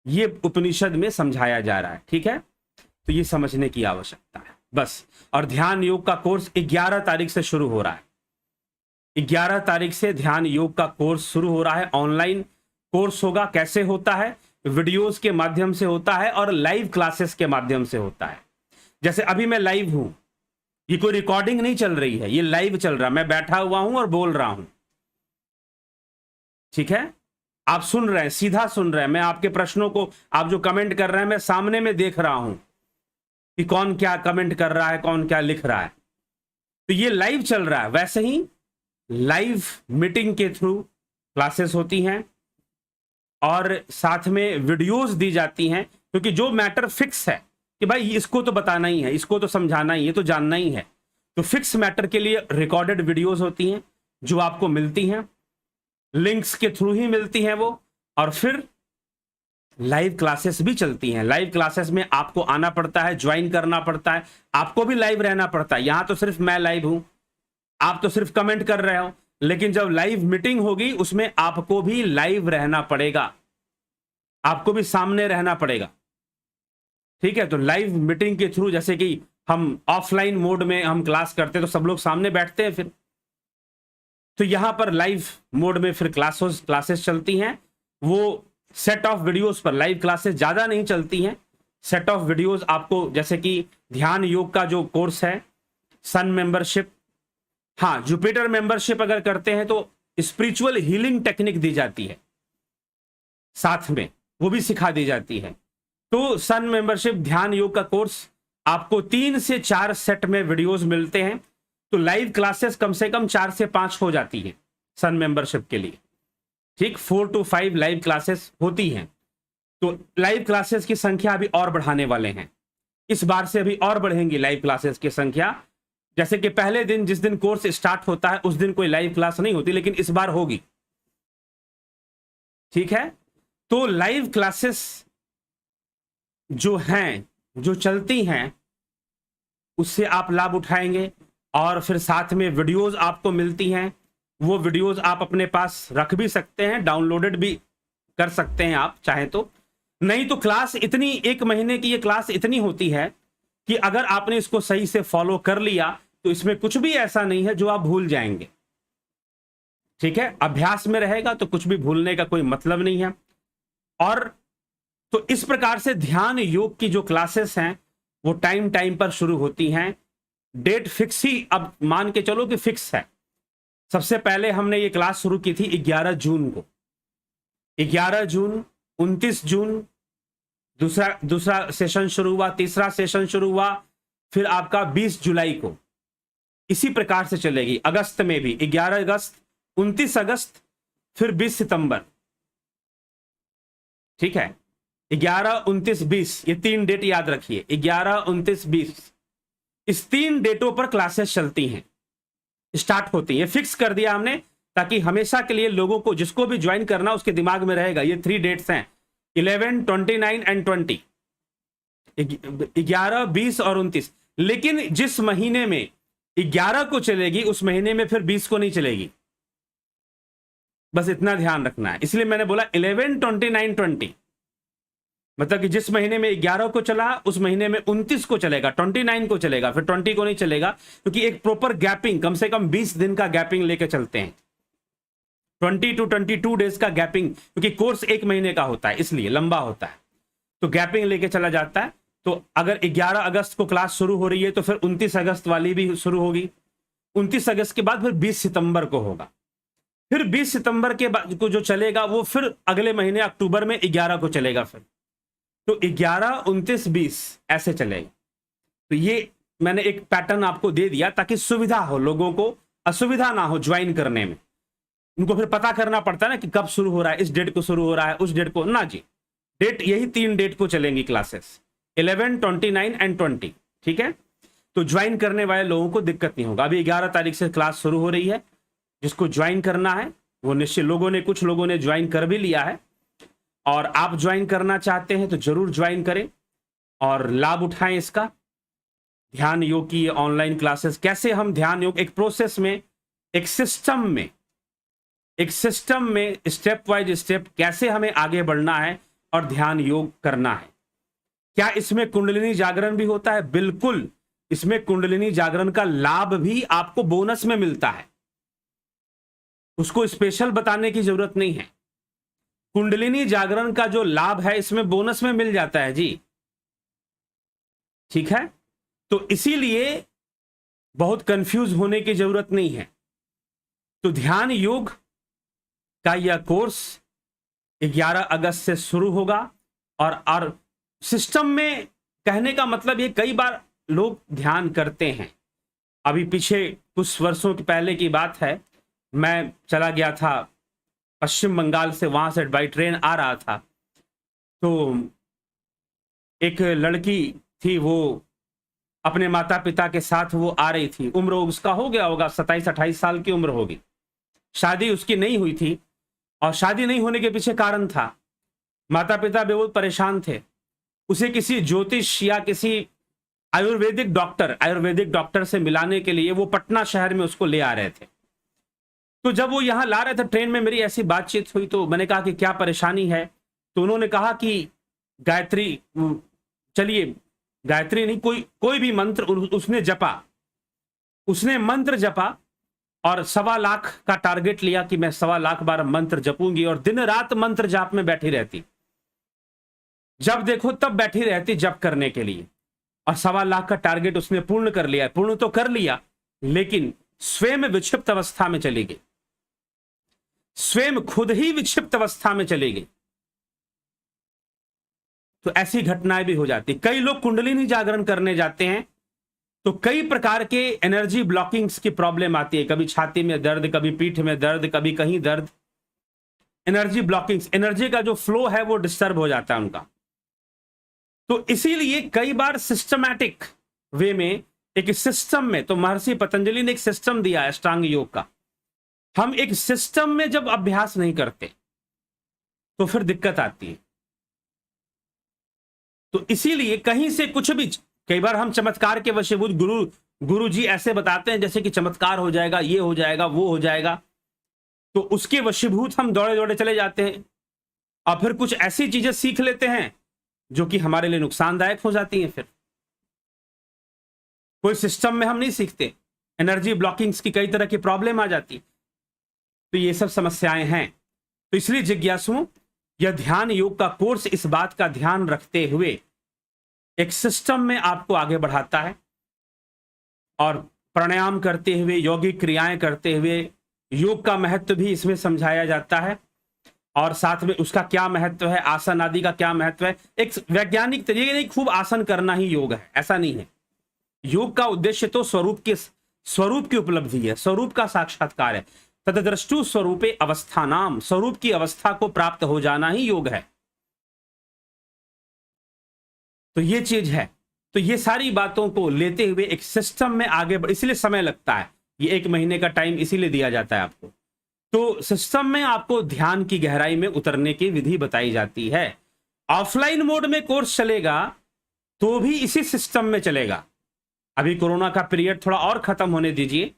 ये उपनिषद में समझाया जा रहा है। ठीक है, तो ये समझने की आवश्यकता है बस। और ध्यान योग का कोर्स 11 तारीख से शुरू हो रहा है। 11 तारीख से ध्यान योग का कोर्स शुरू हो रहा है। ऑनलाइन कोर्स होगा। कैसे होता है? वीडियोस के माध्यम से होता है और लाइव क्लासेस के माध्यम से होता है। जैसे अभी मैं लाइव हूं, ये कोई रिकॉर्डिंग नहीं चल रही है, ये लाइव चल रहा है, मैं बैठा हुआ हूं और बोल रहा हूं। ठीक है, आप सुन रहे हैं, सीधा सुन रहे हैं। मैं आपके प्रश्नों को, आप जो कमेंट कर रहे हैं, मैं सामने में देख रहा हूं कि कौन क्या कमेंट कर रहा है, कौन क्या लिख रहा है। तो ये लाइव चल रहा है। वैसे ही लाइव मीटिंग के थ्रू क्लासेस होती हैं और साथ में वीडियोस दी जाती हैं, क्योंकि जो मैटर फिक्स है कि भाई इसको तो बताना ही है, इसको तो समझाना ही है, तो जानना ही है, तो फिक्स मैटर के लिए रिकॉर्डेड वीडियोस होती हैं जो आपको मिलती हैं, लिंक्स के थ्रू ही मिलती हैं वो। और फिर लाइव क्लासेस भी चलती हैं। लाइव क्लासेस में आपको आना पड़ता है, ज्वाइन करना पड़ता है, आपको भी लाइव रहना पड़ता है। यहां तो सिर्फ मैं लाइव हूं, आप तो सिर्फ कमेंट कर रहे हो, लेकिन जब लाइव मीटिंग होगी उसमें आपको भी लाइव रहना पड़ेगा, आपको भी सामने रहना पड़ेगा। ठीक है, तो लाइव मीटिंग के थ्रू, जैसे कि हम ऑफलाइन मोड में हम क्लास करते हैं तो सब लोग सामने बैठते हैं, फिर तो यहां पर लाइव मोड में फिर क्लासेस चलती हैं। वो सेट ऑफ वीडियोस पर लाइव क्लासेस ज्यादा नहीं चलती हैं। सेट ऑफ वीडियोस आपको, जैसे कि ध्यान योग का जो कोर्स है, सन मेंबरशिप, हाँ जुपिटर मेंबरशिप अगर करते हैं तो स्पिरिचुअल हीलिंग टेक्निक दी जाती है, साथ में वो भी सिखा दी जाती है। तो सन मेंबरशिप ध्यान योग का कोर्स आपको 3 से 4 सेट में वीडियोस मिलते हैं। तो लाइव क्लासेस कम से कम 4 से 5 हो जाती है सन मेंबरशिप के लिए। ठीक, 4 to 5 लाइव क्लासेस होती हैं। तो लाइव क्लासेस की संख्या अभी और बढ़ाने वाले हैं, इस बार से अभी और बढ़ेंगी लाइव क्लासेस की संख्या। जैसे कि पहले दिन, जिस दिन कोर्स स्टार्ट होता है उस दिन कोई लाइव क्लास नहीं होती, लेकिन इस बार होगी। ठीक है, तो लाइव क्लासेस जो हैं, जो चलती हैं, उससे आप लाभ उठाएंगे। और फिर साथ में वीडियोस आपको मिलती हैं, वो वीडियोस आप अपने पास रख भी सकते हैं, डाउनलोडेड भी कर सकते हैं आप चाहें तो। नहीं तो क्लास इतनी, 1 महीने की ये क्लास इतनी होती है कि अगर आपने इसको सही से फॉलो कर लिया तो इसमें कुछ भी ऐसा नहीं है जो आप भूल जाएंगे। ठीक है, अभ्यास में रहेगा तो कुछ भी भूलने का कोई मतलब नहीं है। और तो इस प्रकार से ध्यान योग की जो क्लासेस हैं वो टाइम टाइम पर शुरू होती हैं। डेट फिक्स ही अब मान के चलो कि फिक्स है। सबसे पहले हमने ये क्लास शुरू की थी 11 जून को, 11 जून, 29 जून दूसरा सेशन शुरू हुआ, तीसरा सेशन शुरू हुआ, फिर आपका 20 जुलाई को। इसी प्रकार से चलेगी। अगस्त में भी 11 अगस्त, 29 अगस्त, फिर 20 सितंबर। ठीक है, 11, 29, 20, ये 3 डेट याद रखिए। 11, 29, 20, इस 3 डेटों पर क्लासेस चलती हैं, स्टार्ट होती हैं। फिक्स कर दिया हमने ताकि हमेशा के लिए लोगों को, जिसको भी ज्वाइन करना उसके दिमाग में रहेगा ये 3 डेट्स हैं, 11, 29 एंड 20, 11, 20 और 29। लेकिन जिस महीने में 11 को चलेगी उस महीने में फिर 20 को नहीं चलेगी, बस इतना ध्यान रखना है। इसलिए मैंने बोला 11, 29, 20, मतलब कि जिस महीने में 11 को चला उस महीने में 29 को चलेगा, 29 को चलेगा, फिर 20 को नहीं चलेगा, क्योंकि एक प्रॉपर गैपिंग, कम से कम 20 दिन का गैपिंग लेके चलते हैं। 20 to 22 डेज का गैपिंग, क्योंकि कोर्स 1 महीने का होता है इसलिए लंबा होता है, तो गैपिंग लेके चला जाता है। तो अगर 11 अगस्त को क्लास शुरू हो रही है तो फिर 29 अगस्त वाली भी शुरू होगी। 29 अगस्त के बाद फिर 20 सितंबर को होगा। फिर 20 सितंबर के बाद को जो चलेगा वो फिर अगले महीने अक्टूबर में 11 को चलेगा। फिर तो 11, 29, 20 ऐसे चलेगा। तो ये मैंने एक पैटर्न आपको दे दिया ताकि सुविधा हो, लोगों को असुविधा ना हो ज्वाइन करने में। उनको फिर पता करना पड़ता है ना कि कब शुरू हो रहा है, इस डेट को शुरू हो रहा है, उस डेट को ना जी। डेट यही 3 डेट को चलेंगी क्लासेस, 11, 29 एंड 20। ठीक है, तो ज्वाइन करने वाले लोगों को दिक्कत नहीं होगा। अभी 11 तारीख से क्लास शुरू हो रही है। जिसको ज्वाइन करना है वो निश्चित, कुछ लोगों ने ज्वाइन कर भी लिया है, और आप ज्वाइन करना चाहते हैं तो जरूर ज्वाइन करें और लाभ उठाएं इसका। ध्यान योग की ऑनलाइन क्लासेस, कैसे हम ध्यान योग एक प्रोसेस में, एक सिस्टम में स्टेप वाइज स्टेप कैसे हमें आगे बढ़ना है और ध्यान योग करना है। क्या इसमें कुंडलिनी जागरण भी होता है? बिल्कुल, इसमें कुंडलिनी जागरण का लाभ भी आपको बोनस में मिलता है, उसको स्पेशल बताने की जरूरत नहीं है। कुंडलिनी जागरण का जो लाभ है इसमें बोनस में मिल जाता है जी। ठीक है, तो इसीलिए बहुत कंफ्यूज होने की जरूरत नहीं है। तो ध्यान योग का यह कोर्स 11 अगस्त से शुरू होगा। और सिस्टम में कहने का मतलब ये, कई बार लोग ध्यान करते हैं। अभी पीछे कुछ वर्षों के पहले की बात है, मैं चला गया था पश्चिम बंगाल से, वहां से बाई ट्रेन आ रहा था, तो एक लड़की थी, वो अपने माता पिता के साथ वो आ रही थी। उम्र उसका हो गया होगा 27-28 साल की उम्र होगी। शादी उसकी नहीं हुई थी, और शादी नहीं होने के पीछे कारण था, माता पिता भी बहुत परेशान थे। उसे किसी ज्योतिष या किसी आयुर्वेदिक डॉक्टर से मिलाने के लिए वो पटना शहर में उसको ले आ रहे थे। तो जब वो यहां ला रहे थे ट्रेन में, मेरी ऐसी बातचीत हुई, तो मैंने कहा कि क्या परेशानी है? तो उन्होंने कहा कि गायत्री, चलिए गायत्री नहीं, कोई भी मंत्र उसने मंत्र जपा, और 1.25 लाख का टारगेट लिया कि मैं 1.25 लाख बार मंत्र जपूंगी, और दिन रात मंत्र जाप में बैठी रहती। जब देखो तब बैठी रहती जप करने के लिए, और 1.25 लाख का टारगेट उसने पूर्ण कर लिया। पूर्ण तो कर लिया, लेकिन स्वयं विक्षिप्त अवस्था में चली गई, स्वयं खुद ही विक्षिप्त अवस्था में चली गई। तो ऐसी घटनाएं भी हो जाती। कई लोग कुंडलिनी जागरण करने जाते हैं तो कई प्रकार के एनर्जी ब्लॉकिंग्स की प्रॉब्लम आती है, कभी छाती में दर्द, कभी पीठ में दर्द, कभी कहीं दर्द। एनर्जी ब्लॉकिंग्स, एनर्जी का जो फ्लो है वो डिस्टर्ब हो जाता है उनका। तो इसीलिए कई बार सिस्टमैटिक वे में, एक सिस्टम में, तो महर्षि पतंजलि ने एक सिस्टम दिया है अष्टांग योग का। हम एक सिस्टम में जब अभ्यास नहीं करते तो फिर दिक्कत आती है। तो इसीलिए कहीं से कुछ भी, कई बार हम चमत्कार के वशीभूत, गुरु जी ऐसे बताते हैं जैसे कि चमत्कार हो जाएगा, ये हो जाएगा, वो हो जाएगा, तो उसके वशीभूत हम दौड़े दौड़े चले जाते हैं, और फिर कुछ ऐसी चीजें सीख लेते हैं जो कि हमारे लिए नुकसानदायक हो जाती हैं। फिर कोई सिस्टम में हम नहीं सीखते, एनर्जी ब्लॉकिंग्स की कई तरह की प्रॉब्लम आ जाती। तो ये सब समस्याएं हैं। तो इसलिए जिज्ञासुओं, यह ध्यान योग का कोर्स इस बात का ध्यान रखते हुए एक सिस्टम में आपको आगे बढ़ाता है, और प्राणायाम करते हुए, योगिक क्रियाएं करते हुए योग का महत्व भी इसमें समझाया जाता है, और साथ में उसका क्या महत्व है, आसन आदि का क्या महत्व है। एक वैज्ञानिक तरीके नहीं, खूब आसन करना ही योग है, ऐसा नहीं है। योग का उद्देश्य तो स्वरूप की उपलब्धि है, स्वरूप का साक्षात्कार है। तदद्रष्टु स्वरूपे अवस्थानाम, स्वरूप की अवस्था को प्राप्त हो जाना ही योग है। तो ये चीज है। तो ये सारी बातों को लेते हुए एक सिस्टम में आगे इसलिए समय लगता है, ये 1 महीने का टाइम इसीलिए दिया जाता है आपको। तो सिस्टम में आपको ध्यान की गहराई में उतरने की विधि बताई जाती है। ऑफलाइन मोड में कोर्स चलेगा तो भी इसी सिस्टम में चलेगा। अभी कोरोना का पीरियड थोड़ा और खत्म होने दीजिए,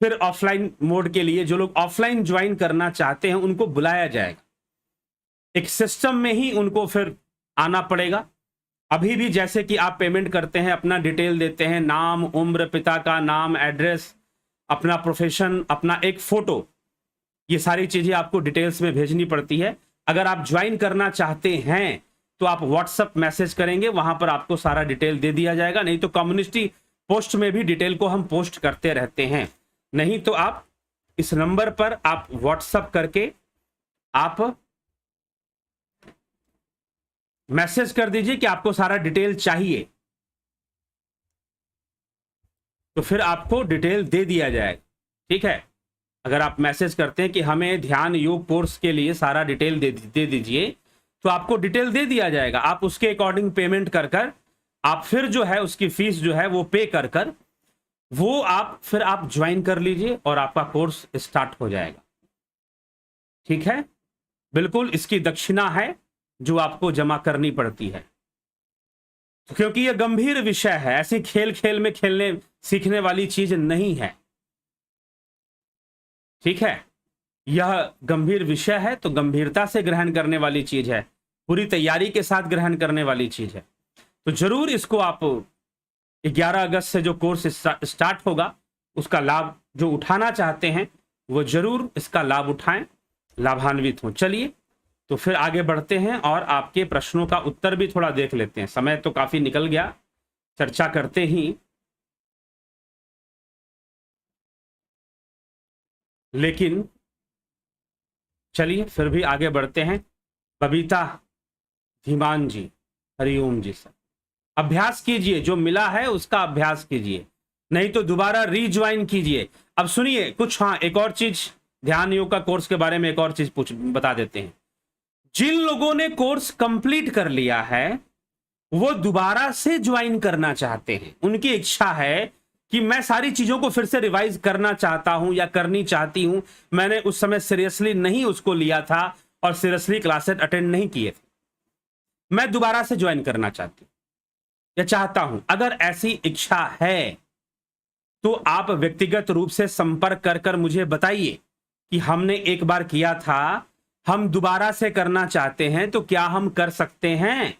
फिर ऑफलाइन मोड के लिए जो लोग ऑफलाइन ज्वाइन करना चाहते हैं उनको बुलाया जाएगा। एक सिस्टम में ही उनको फिर आना पड़ेगा। अभी भी जैसे कि आप पेमेंट करते हैं, अपना डिटेल देते हैं, नाम, उम्र, पिता का नाम, एड्रेस, अपना प्रोफेशन, अपना एक फोटो, ये सारी चीजें आपको डिटेल्स में भेजनी पड़ती है। अगर आप ज्वाइन करना चाहते हैं तो आप व्हाट्सएप मैसेज करेंगे, वहां पर आपको सारा डिटेल दे दिया जाएगा। नहीं तो कम्युनिटी पोस्ट में भी डिटेल को हम पोस्ट करते रहते हैं। नहीं तो आप इस नंबर पर आप व्हाट्सएप करके आप मैसेज कर दीजिए कि आपको सारा डिटेल चाहिए, तो फिर आपको डिटेल दे दिया जाएगा। ठीक है, अगर आप मैसेज करते हैं कि हमें ध्यान योग कोर्स के लिए सारा डिटेल दे दीजिए, तो आपको डिटेल दे दिया जाएगा। आप उसके अकॉर्डिंग पेमेंट कर आप फिर जो है उसकी फीस जो है वो पे कर वो आप फिर आप ज्वाइन कर लीजिए और आपका कोर्स स्टार्ट हो जाएगा। ठीक है, बिल्कुल इसकी दक्षिणा है जो आपको जमा करनी पड़ती है, क्योंकि यह गंभीर विषय है। ऐसी खेल खेल में खेलने सीखने वाली चीज नहीं है। ठीक है, यह गंभीर विषय है तो गंभीरता से ग्रहण करने वाली चीज है, पूरी तैयारी के साथ ग्रहण करने वाली चीज है। तो जरूर इसको आप 11 अगस्त से जो कोर्स स्टार्ट होगा उसका लाभ जो उठाना चाहते हैं वो जरूर इसका लाभ उठाएं, लाभान्वित हों। चलिए तो फिर आगे बढ़ते हैं और आपके प्रश्नों का उत्तर भी थोड़ा देख लेते हैं। समय तो काफी निकल गया चर्चा करते ही, लेकिन चलिए फिर भी आगे बढ़ते हैं। बबीता धीमान जी, हरिओम जी। सर अभ्यास कीजिए, जो मिला है उसका अभ्यास कीजिए, नहीं तो दोबारा रीज्वाइन कीजिए। अब सुनिए कुछ, हाँ एक और चीज, ध्यान योग का कोर्स के बारे में एक और चीज बता देते हैं। जिन लोगों ने कोर्स कंप्लीट कर लिया है वो दोबारा से ज्वाइन करना चाहते हैं, उनकी इच्छा है कि मैं सारी चीजों को फिर से रिवाइज करना चाहता हूं या करनी चाहती हूं, मैंने उस समय सीरियसली नहीं उसको लिया था और सीरियसली क्लासेस अटेंड नहीं किए थे, मैं दोबारा से ज्वाइन करना चाहती हूं या चाहता हूं। अगर ऐसी इच्छा है तो आप व्यक्तिगत रूप से संपर्क कर मुझे बताइए कि हमने एक बार किया था, हम दोबारा से करना चाहते हैं, तो क्या हम कर सकते हैं।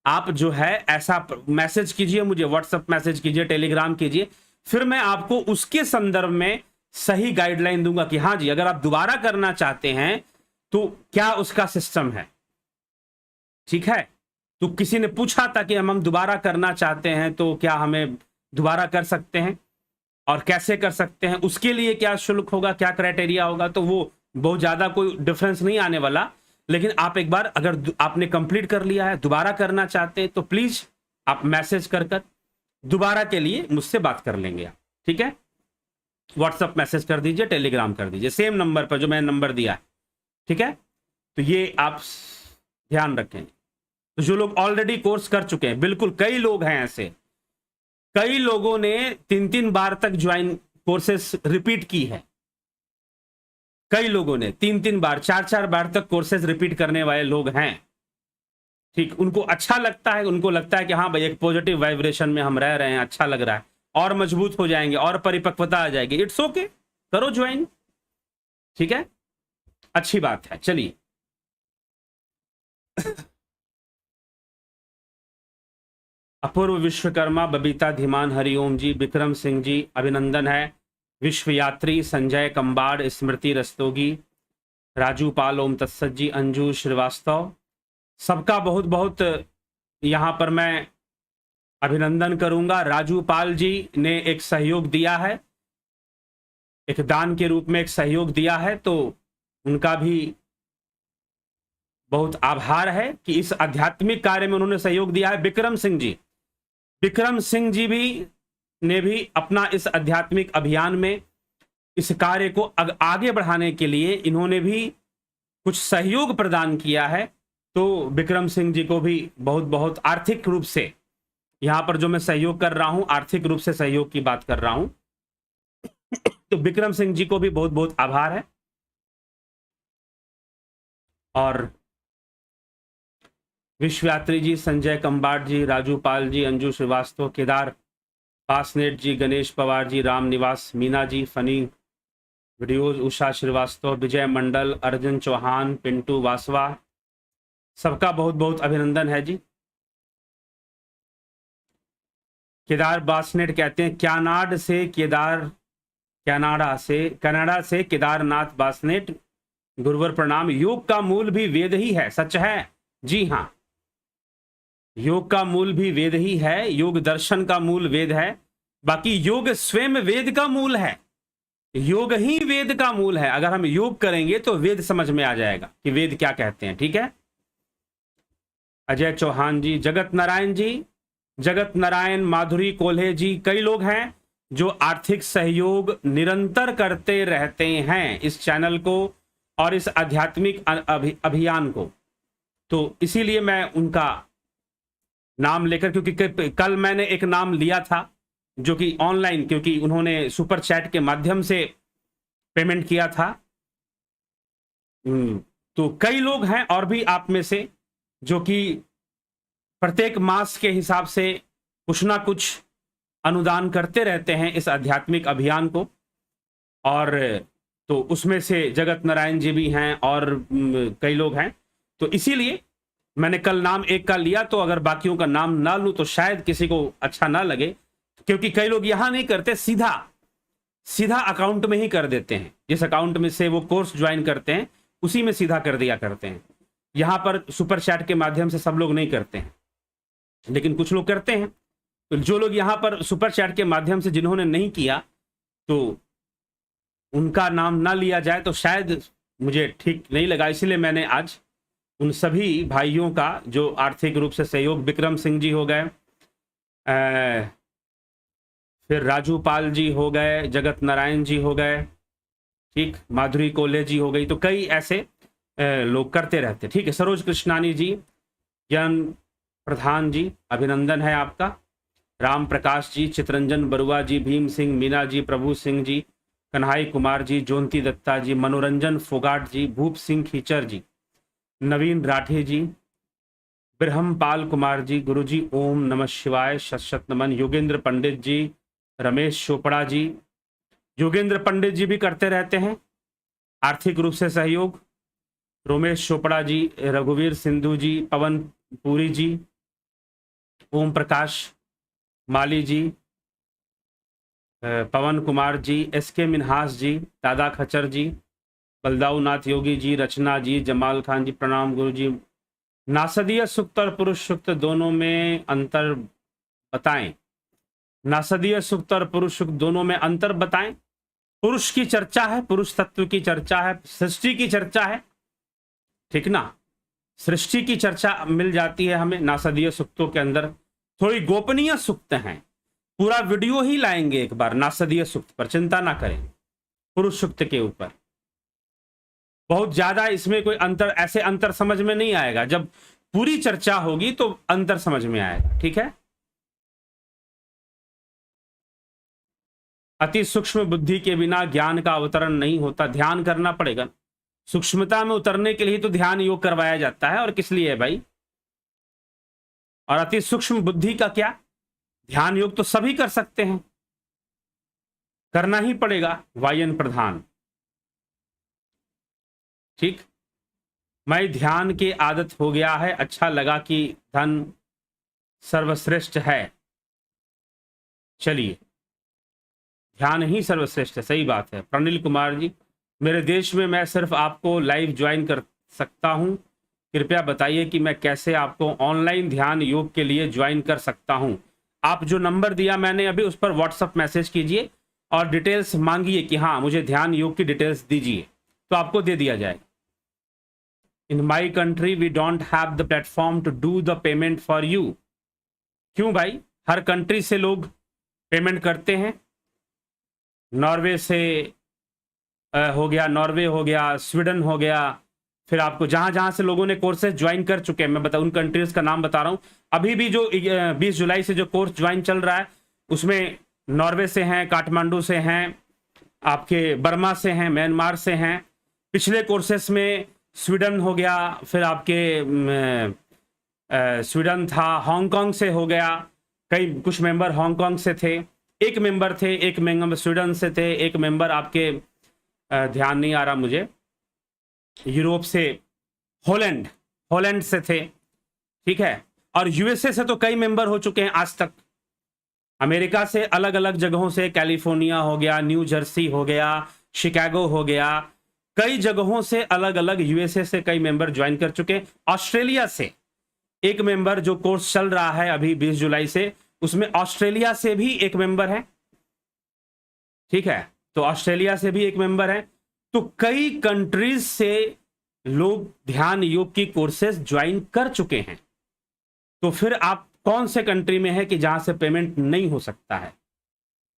आप जो है ऐसा मैसेज कीजिए, मुझे व्हाट्सएप मैसेज कीजिए, टेलीग्राम कीजिए, फिर मैं आपको उसके संदर्भ में सही गाइडलाइन दूंगा कि हाँ जी अगर आप दोबारा करना चाहते हैं तो क्या उसका सिस्टम है। ठीक है, तो किसी ने पूछा था कि हम दोबारा करना चाहते हैं तो क्या हमें दोबारा कर सकते हैं और कैसे कर सकते हैं, उसके लिए क्या शुल्क होगा, क्या क्राइटेरिया होगा। तो वो बहुत ज्यादा कोई डिफरेंस नहीं आने वाला, लेकिन आप एक बार अगर आपने कंप्लीट कर लिया है, दोबारा करना चाहते हैं, तो प्लीज आप मैसेज कर दोबारा के लिए मुझसे बात कर लेंगे आप। ठीक है, व्हाट्सएप मैसेज कर दीजिए, टेलीग्राम कर दीजिए, सेम नंबर पर जो मैंने नंबर दिया है। ठीक है, तो ये आप ध्यान रखें। तो जो लोग ऑलरेडी कोर्स कर चुके हैं, बिल्कुल कई लोग हैं ऐसे, कई लोगों ने 3 बार तक ज्वाइन कोर्सेस रिपीट की है, कई लोगों ने 3 बार 4 बार तक कोर्सेज रिपीट करने वाले लोग हैं। ठीक, उनको अच्छा लगता है, उनको लगता है कि हाँ भाई एक पॉजिटिव वाइब्रेशन में हम रह रहे हैं, अच्छा लग रहा है, और मजबूत हो जाएंगे और परिपक्वता आ जाएगी। इट्स ओके, करो ज्वाइन। ठीक है, अच्छी बात है। चलिए अपूर्व विश्वकर्मा, बबीता धीमान, हरिओम जी, विक्रम सिंह जी, अभिनंदन है। विश्वयात्री, संजय कंबाड़, स्मृति रस्तोगी, राजू पाल, ओम तत्सत जी, अंजू श्रीवास्तव, सबका बहुत बहुत यहाँ पर मैं अभिनंदन करूंगा, राजू पाल जी ने एक सहयोग दिया है, एक दान के रूप में एक सहयोग दिया है, तो उनका भी बहुत आभार है कि इस आध्यात्मिक कार्य में उन्होंने सहयोग दिया है। विक्रम सिंह जी भी ने भी अपना इस आध्यात्मिक अभियान में इस कार्य को आगे बढ़ाने के लिए इन्होंने भी कुछ सहयोग प्रदान किया है। तो विक्रम सिंह जी को भी बहुत बहुत आर्थिक रूप से, यहां पर जो मैं सहयोग कर रहा हूं आर्थिक रूप से सहयोग की बात कर रहा हूं, तो विक्रम सिंह जी को भी बहुत बहुत आभार है। और विश्वयात्री जी, संजय कंबाट जी, राजू पाल जी, अंजू श्रीवास्तव, केदार पासनेट जी, गणेश पवार जी, राम निवास मीना जी, फनी वीडियोज, उषा श्रीवास्तव, विजय मंडल, अर्जुन चौहान, पिंटू वासवा, सबका बहुत बहुत अभिनंदन है जी। केदार बासनेट कहते हैं कनाडा से केदारनाथ बासनेट, गुरुवर प्रणाम। योग का मूल भी वेद ही है, सच है जी हाँ, योग का मूल भी वेद ही है, योग दर्शन का मूल वेद है, बाकी योग स्वयं वेद का मूल है, योग ही वेद का मूल है। अगर हम योग करेंगे तो वेद समझ में आ जाएगा कि वेद क्या कहते हैं, ठीक है। अजय चौहान जी, जगत नारायण, माधुरी कोल्हे जी, कई लोग हैं जो आर्थिक सहयोग निरंतर करते रहते हैं इस चैनल को और इस आध्यात्मिक अभियान को, तो इसीलिए मैं उनका नाम लेकर, क्योंकि कल मैंने एक नाम लिया था जो कि ऑनलाइन, क्योंकि उन्होंने सुपर चैट के माध्यम से पेमेंट किया था, तो कई लोग हैं और भी आप में से जो कि प्रत्येक मास के हिसाब से कुछ ना कुछ अनुदान करते रहते हैं इस आध्यात्मिक अभियान को। और तो उसमें से जगत नारायण जी भी हैं और कई लोग हैं, तो इसीलिए मैंने कल नाम एक का लिया, तो अगर बाकियों का नाम ना लूं तो शायद किसी को अच्छा ना लगे, क्योंकि कई लोग यहां नहीं करते, सीधा अकाउंट में ही कर देते हैं, जिस अकाउंट में से वो कोर्स ज्वाइन करते हैं उसी में सीधा कर दिया करते हैं। यहां पर सुपर चैट के माध्यम से सब लोग नहीं करते हैं, लेकिन कुछ लोग करते हैं। तो जो लोग यहां पर सुपर चैट के माध्यम से जिन्होंने नहीं किया, तो उनका नाम ना लिया जाए तो शायद मुझे ठीक नहीं लगा, इसलिए मैंने आज उन सभी भाइयों का जो आर्थिक रूप से सहयोग, विक्रम सिंह जी हो गए, फिर राजू पाल जी हो गए, जगत नारायण जी हो गए, ठीक, माधुरी कोल्हे जी हो गई, तो कई ऐसे लोग करते रहते, ठीक है। सरोज कृष्णानी जी, ज्ञान प्रधान जी, अभिनंदन है आपका। राम प्रकाश जी, चित्रंजन बरुआ जी, भीम सिंह मीना जी, प्रभु सिंह जी, कन्हाई कुमार जी, जोंती दत्ता जी, मनोरंजन फोगाट जी, भूप सिंह खीचर जी, नवीन राठे जी, ब्रह्मपाल कुमार जी, गुरु जी ओम नमः शिवाय, शत नमन। योगेंद्र पंडित जी, रमेश चोपड़ा जी, योगेंद्र पंडित जी भी करते रहते हैं आर्थिक रूप से सहयोग, रोमेश चोपड़ा जी, रघुवीर सिंधु जी, पवन पुरी जी, ओम प्रकाश माली जी, पवन कुमार जी, एसके मिनहास जी, दादा खच्चर जी, बलदाऊ नाथ योगी जी, रचना जी, जमाल खान जी, प्रणाम गुरु जी। नासदीय सुक्त और पुरुष सुक्त दोनों में अंतर बताएं, नासदीय सुक्त और पुरुष सुक्त दोनों में अंतर बताएं। पुरुष की चर्चा है, पुरुष तत्व की चर्चा है, सृष्टि की चर्चा है, ठीक ना, सृष्टि की चर्चा मिल जाती है हमें नासदीय सुक्तों के अंदर। थोड़ी गोपनीय सुक्त हैं, पूरा वीडियो ही लाएंगे एक बार नासदीय सुक्त पर, चिंता ना करें, पुरुष सुक्त के ऊपर बहुत ज्यादा इसमें कोई अंतर, ऐसे अंतर समझ में नहीं आएगा, जब पूरी चर्चा होगी तो अंतर समझ में आएगा, ठीक है। अति सूक्ष्म बुद्धि के बिना ज्ञान का अवतरण नहीं होता, ध्यान करना पड़ेगा। सूक्ष्मता में उतरने के लिए तो ध्यान योग करवाया जाता है, और किस लिए है भाई। और अति सूक्ष्म बुद्धि का क्या, ध्यान योग तो सभी कर सकते हैं, करना ही पड़ेगा। वायन प्रधान, ठीक, मैं ध्यान की आदत हो गया है, अच्छा लगा कि धन सर्वश्रेष्ठ है। चलिए, ध्यान ही सर्वश्रेष्ठ है, सही बात है। प्रणिल कुमार जी, मेरे देश में मैं सिर्फ आपको लाइव ज्वाइन कर सकता हूं, कृपया बताइए कि मैं कैसे आपको ऑनलाइन ध्यान योग के लिए ज्वाइन कर सकता हूं। आप जो नंबर दिया मैंने अभी, उस पर व्हाट्सएप मैसेज कीजिए और डिटेल्स मांगिए कि हाँ मुझे ध्यान योग की डिटेल्स दीजिए, तो आपको दे दिया जाएगा। In my country we don't have the platform to do the payment for you. क्यों भाई, हर कंट्री से लोग पेमेंट करते हैं। नॉर्वे से हो गया, नॉर्वे हो गया, स्वीडन हो गया, फिर आपको जहां जहां से लोगों ने कोर्सेज ज्वाइन कर चुके हैं, मैं बता उन कंट्रीज का नाम बता रहा हूं। अभी भी जो 20 जुलाई से जो कोर्स ज्वाइन चल रहा है उसमें नॉर्वे से हैं, काठमांडू से हैं, आपके बर्मा से हैं, म्यांमार से हैं। पिछले कोर्सेस में स्वीडन हो गया, फिर आपके स्वीडन था, हांगकांग से हो गया, कई कुछ मेंबर हांगकांग से थे, एक मेंबर थे, एक मेंबर स्वीडन से थे, एक मेंबर आपके ध्यान नहीं आ रहा मुझे, यूरोप से, हॉलैंड से थे, ठीक है। और यूएसए से तो कई मेंबर हो चुके हैं आज तक। अमेरिका से अलग अलग जगहों से, कैलिफोर्निया हो गया, न्यू जर्सी हो गया, शिकागो हो गया, कई जगहों से अलग अलग, यूएसए से कई मेंबर ज्वाइन कर चुके। ऑस्ट्रेलिया से एक मेंबर जो कोर्स चल रहा है अभी 20 जुलाई से, उसमें ऑस्ट्रेलिया से भी एक मेंबर है, ठीक है। तो ऑस्ट्रेलिया से भी एक मेंबर है। तो कई कंट्रीज से लोग ध्यान योग की कोर्सेज ज्वाइन कर चुके हैं। तो फिर आप कौन से कंट्री में है कि जहां से पेमेंट नहीं हो सकता है?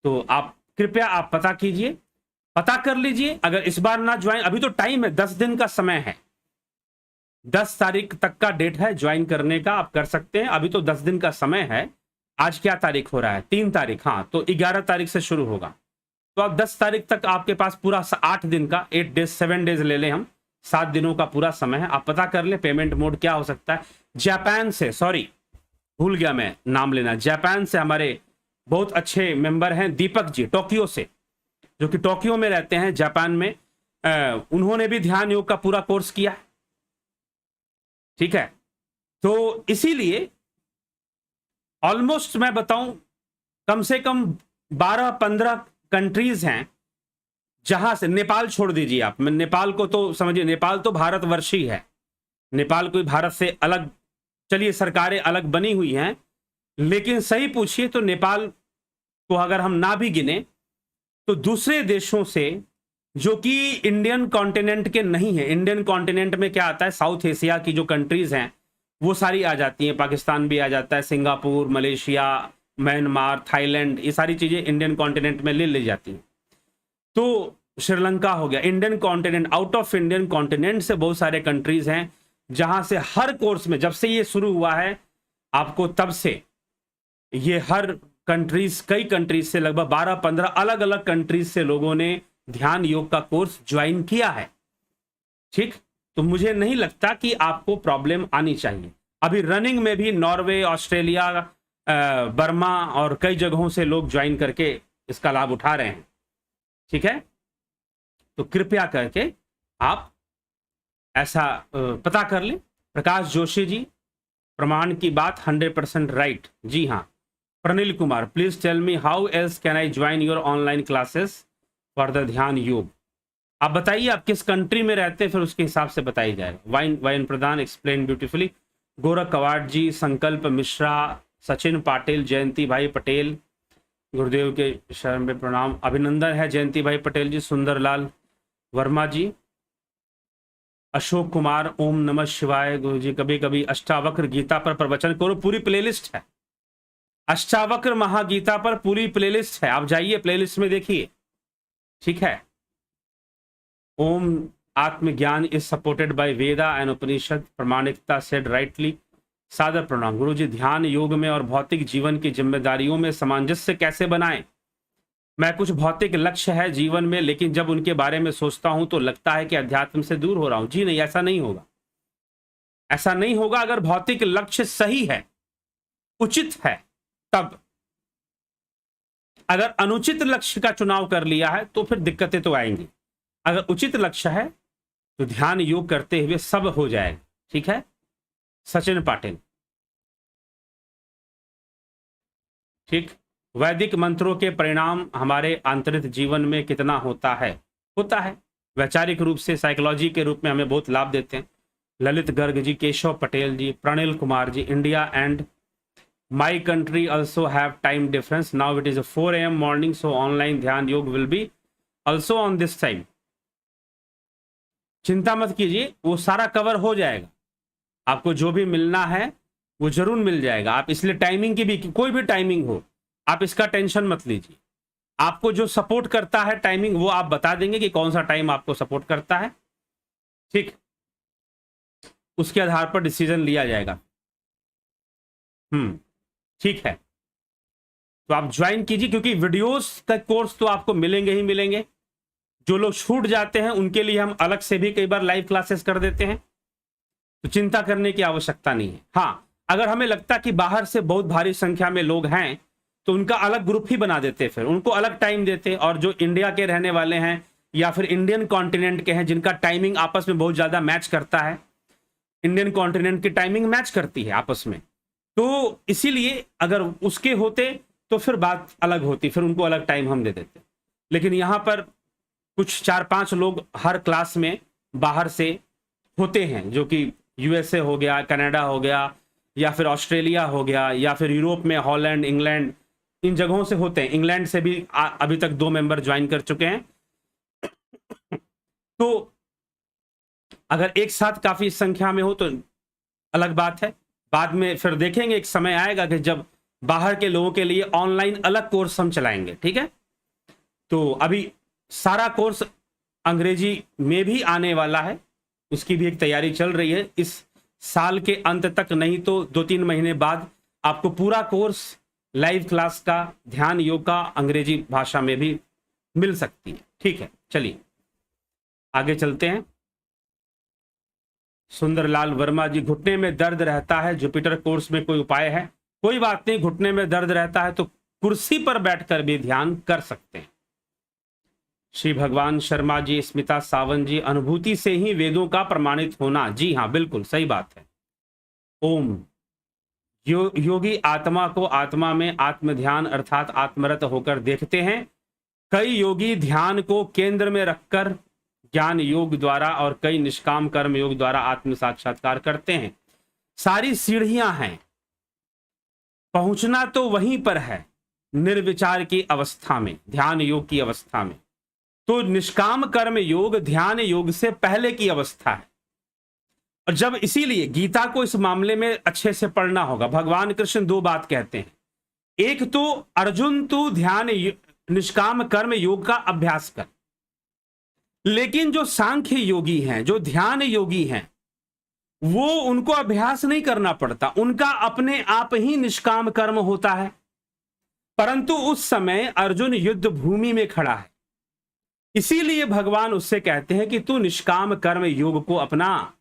तो आप कृपया आप पता कीजिए, पता कर लीजिए। अगर इस बार ना ज्वाइन, अभी तो टाइम है, 10 दिन का समय है, 10 तारीख तक का डेट है ज्वाइन करने का, आप कर सकते हैं। अभी तो 10 दिन का समय है। आज क्या तारीख हो रहा है? 3 तारीख, हाँ, तो 11 तारीख से शुरू होगा। तो आप 10 तारीख तक आपके पास पूरा 8 दिन का, 8 डेज 7 डेज ले लें हम, 7 दिनों का पूरा समय है। आप पता कर ले पेमेंट मोड क्या हो सकता है। जापान से, सॉरी भूल गया मैं नाम लेना, जापान से हमारे बहुत अच्छे मेंबर हैं, दीपक जी, टोक्यो से, जो कि टोक्यो में रहते हैं जापान में। उन्होंने भी ध्यान योग का पूरा कोर्स किया है, ठीक है। तो इसीलिए ऑलमोस्ट मैं बताऊं, कम से कम 12-15 कंट्रीज हैं जहां से, नेपाल छोड़ दीजिए आप, मैं नेपाल को तो समझिए, नेपाल तो भारतवर्ष ही है, नेपाल कोई भारत से अलग, चलिए सरकारें अलग बनी हुई हैं, लेकिन सही पूछिए तो नेपाल को अगर हम ना भी गिने तो दूसरे देशों से जो कि इंडियन कॉन्टिनेंट के नहीं है, इंडियन कॉन्टिनेंट में क्या आता है, साउथ एशिया की जो कंट्रीज हैं वो सारी आ जाती हैं, पाकिस्तान भी आ जाता है, सिंगापुर, मलेशिया, म्यांमार, थाईलैंड, ये सारी चीजें इंडियन कॉन्टिनेंट में ले ली जाती हैं। तो श्रीलंका हो गया, Indian continent, out of Indian continent से बहुत सारे कंट्रीज हैं जहां से हर कोर्स में, जब से ये शुरू हुआ है आपको, तब से ये हर कंट्रीज, कई कंट्रीज से, लगभग 12-15 अलग अलग कंट्रीज से लोगों ने ध्यान योग का कोर्स ज्वाइन किया है, ठीक। तो मुझे नहीं लगता कि आपको प्रॉब्लम आनी चाहिए। अभी रनिंग में भी नॉर्वे, ऑस्ट्रेलिया, बर्मा और कई जगहों से लोग ज्वाइन करके इसका लाभ उठा रहे हैं, ठीक है। तो कृपया करके आप ऐसा पता कर लें। प्रकाश जोशी जी, प्रमाण की बात 100% राइट, जी हाँ। Pranil Kumar, please tell me how else can I join your online classes for the dhyan yoga. आप बताइए आप किस कंट्री में रहते हैं, फिर उसके हिसाब से बताई जाएगा। वाइन प्रधान एक्सप्लेन ब्यूटीफुली। गोरख कवाड़ जी, संकल्प मिश्रा, सचिन पाटिल, जयंती भाई पटेल, गुरुदेव के शरण में प्रणाम, अभिनंदन है जयंती भाई पटेल जी, सुंदरलाल वर्मा जी, अशोक कुमार, ओम नमः शिवाय। गुरु जी, कभी कभी अष्टावक्र गीता पर प्रवचन करो, पूरी प्लेलिस्ट है, अष्टावक्र महागीता पर पूरी प्लेलिस्ट है, आप जाइए प्लेलिस्ट में देखिए, ठीक है। Om atmagyan is supported by Veda and Upanishad, pramanikta said rightly. सादर प्रणाम गुरु जी। ध्यान योग में और भौतिक जीवन की जिम्मेदारियों में सामंजस्य कैसे बनाएं? मैं कुछ भौतिक लक्ष्य है जीवन में, लेकिन जब उनके बारे में सोचता हूं तो लगता है कि अध्यात्म से दूर हो रहा हूं। जी नहीं, ऐसा नहीं होगा, ऐसा नहीं होगा। अगर भौतिक लक्ष्य सही है, उचित है, तब। अगर अनुचित लक्ष्य का चुनाव कर लिया है तो फिर दिक्कतें तो आएंगी। अगर उचित लक्ष्य है तो ध्यान योग करते हुए सब हो जाएगा, ठीक है। सचिन पाटिल, ठीक। वैदिक मंत्रों के परिणाम हमारे आंतरिक जीवन में कितना होता है? होता है, वैचारिक रूप से, साइकोलॉजी के रूप में हमें बहुत लाभ देते हैं। Lalit Garg ji, Keshav Patel ji, Pranil Kumar ji, India and my country also have time difference, now it is 4 AM morning, so online dhyan yog will be also on this time. चिंता मत कीजिए, वो सारा कवर हो जाएगा, आपको जो भी मिलना है वो जरूर मिल जाएगा। आप इसलिए टाइमिंग की भी, कोई भी टाइमिंग हो, आप इसका टेंशन मत लीजिए। आपको जो सपोर्ट करता है टाइमिंग, वो आप बता देंगे कि कौन सा टाइम आपको सपोर्ट करता है, ठीक, उसके आधार पर डिसीजन लिया जाएगा। ठीक है, तो आप ज्वाइन कीजिए, क्योंकि वीडियोस का कोर्स तो आपको मिलेंगे ही मिलेंगे। जो लोग छूट जाते हैं उनके लिए हम अलग से भी कई बार लाइव क्लासेस कर देते हैं, तो चिंता करने की आवश्यकता नहीं है। हाँ, अगर हमें लगता कि बाहर से बहुत भारी संख्या में लोग हैं तो उनका अलग ग्रुप ही बना देते, फिर उनको अलग टाइम देते, और जो इंडिया के रहने वाले हैं या फिर इंडियन कॉन्टिनेंट के हैं जिनका टाइमिंग आपस में बहुत ज्यादा मैच करता है, इंडियन कॉन्टिनेंट की टाइमिंग मैच करती है आपस में, तो इसीलिए अगर उसके होते तो फिर बात अलग होती, फिर उनको अलग टाइम हम दे देते। लेकिन यहाँ पर कुछ 4-5 लोग हर क्लास में बाहर से होते हैं, जो कि USA हो गया, कनाडा हो गया, या फिर ऑस्ट्रेलिया हो गया, या फिर यूरोप में हॉलैंड, इंग्लैंड, इन जगहों से होते हैं। इंग्लैंड से भी अभी तक 2 मेंबर ज्वाइन कर चुके हैं। तो अगर एक साथ काफी संख्या में हो तो अलग बात है, बाद में फिर देखेंगे, एक समय आएगा कि जब बाहर के लोगों के लिए ऑनलाइन अलग कोर्स हम चलाएंगे, ठीक है। तो अभी सारा कोर्स अंग्रेजी में भी आने वाला है, उसकी भी एक तैयारी चल रही है। इस साल के अंत तक, नहीं तो 2-3 महीने बाद आपको पूरा कोर्स लाइव क्लास का, ध्यान योग का अंग्रेजी भाषा में भी मिल सकती है, ठीक है। चलिए आगे चलते हैं। सुंदरलाल वर्मा जी, घुटने में दर्द रहता है, जुपिटर कोर्स में कोई उपाय है? कोई बात नहीं, घुटने में दर्द रहता है तो कुर्सी पर बैठकर भी ध्यान कर सकते हैं। श्री भगवान शर्मा जी, स्मिता सावंत जी, अनुभूति से ही वेदों का प्रमाणित होना, जी हाँ बिल्कुल सही बात है। ओम, योगी आत्मा को आत्मा में आत्म ध्यान अर्थात आत्मरत होकर देखते हैं। कई योगी ध्यान को केंद्र में रखकर ज्ञान योग द्वारा और कई निष्काम कर्म योग द्वारा आत्म साक्षात्कार करते हैं। सारी सीढ़ियां हैं, पहुंचना तो वहीं पर है, निर्विचार की अवस्था में, ध्यान योग की अवस्था में। तो निष्काम कर्म योग ध्यान योग से पहले की अवस्था है, और जब, इसीलिए गीता को इस मामले में अच्छे से पढ़ना होगा। भगवान कृष्ण 2 बात कहते हैं, एक तो अर्जुन तू ध्यान निष्काम कर्म योग का अभ्यास कर, लेकिन जो सांख्य योगी हैं, जो ध्यान योगी हैं, वो, उनको अभ्यास नहीं करना पड़ता, उनका अपने आप ही निष्काम कर्म होता है। परंतु उस समय अर्जुन युद्ध भूमि में खड़ा है, इसीलिए भगवान उससे कहते हैं कि तू निष्काम कर्म योग को अपना,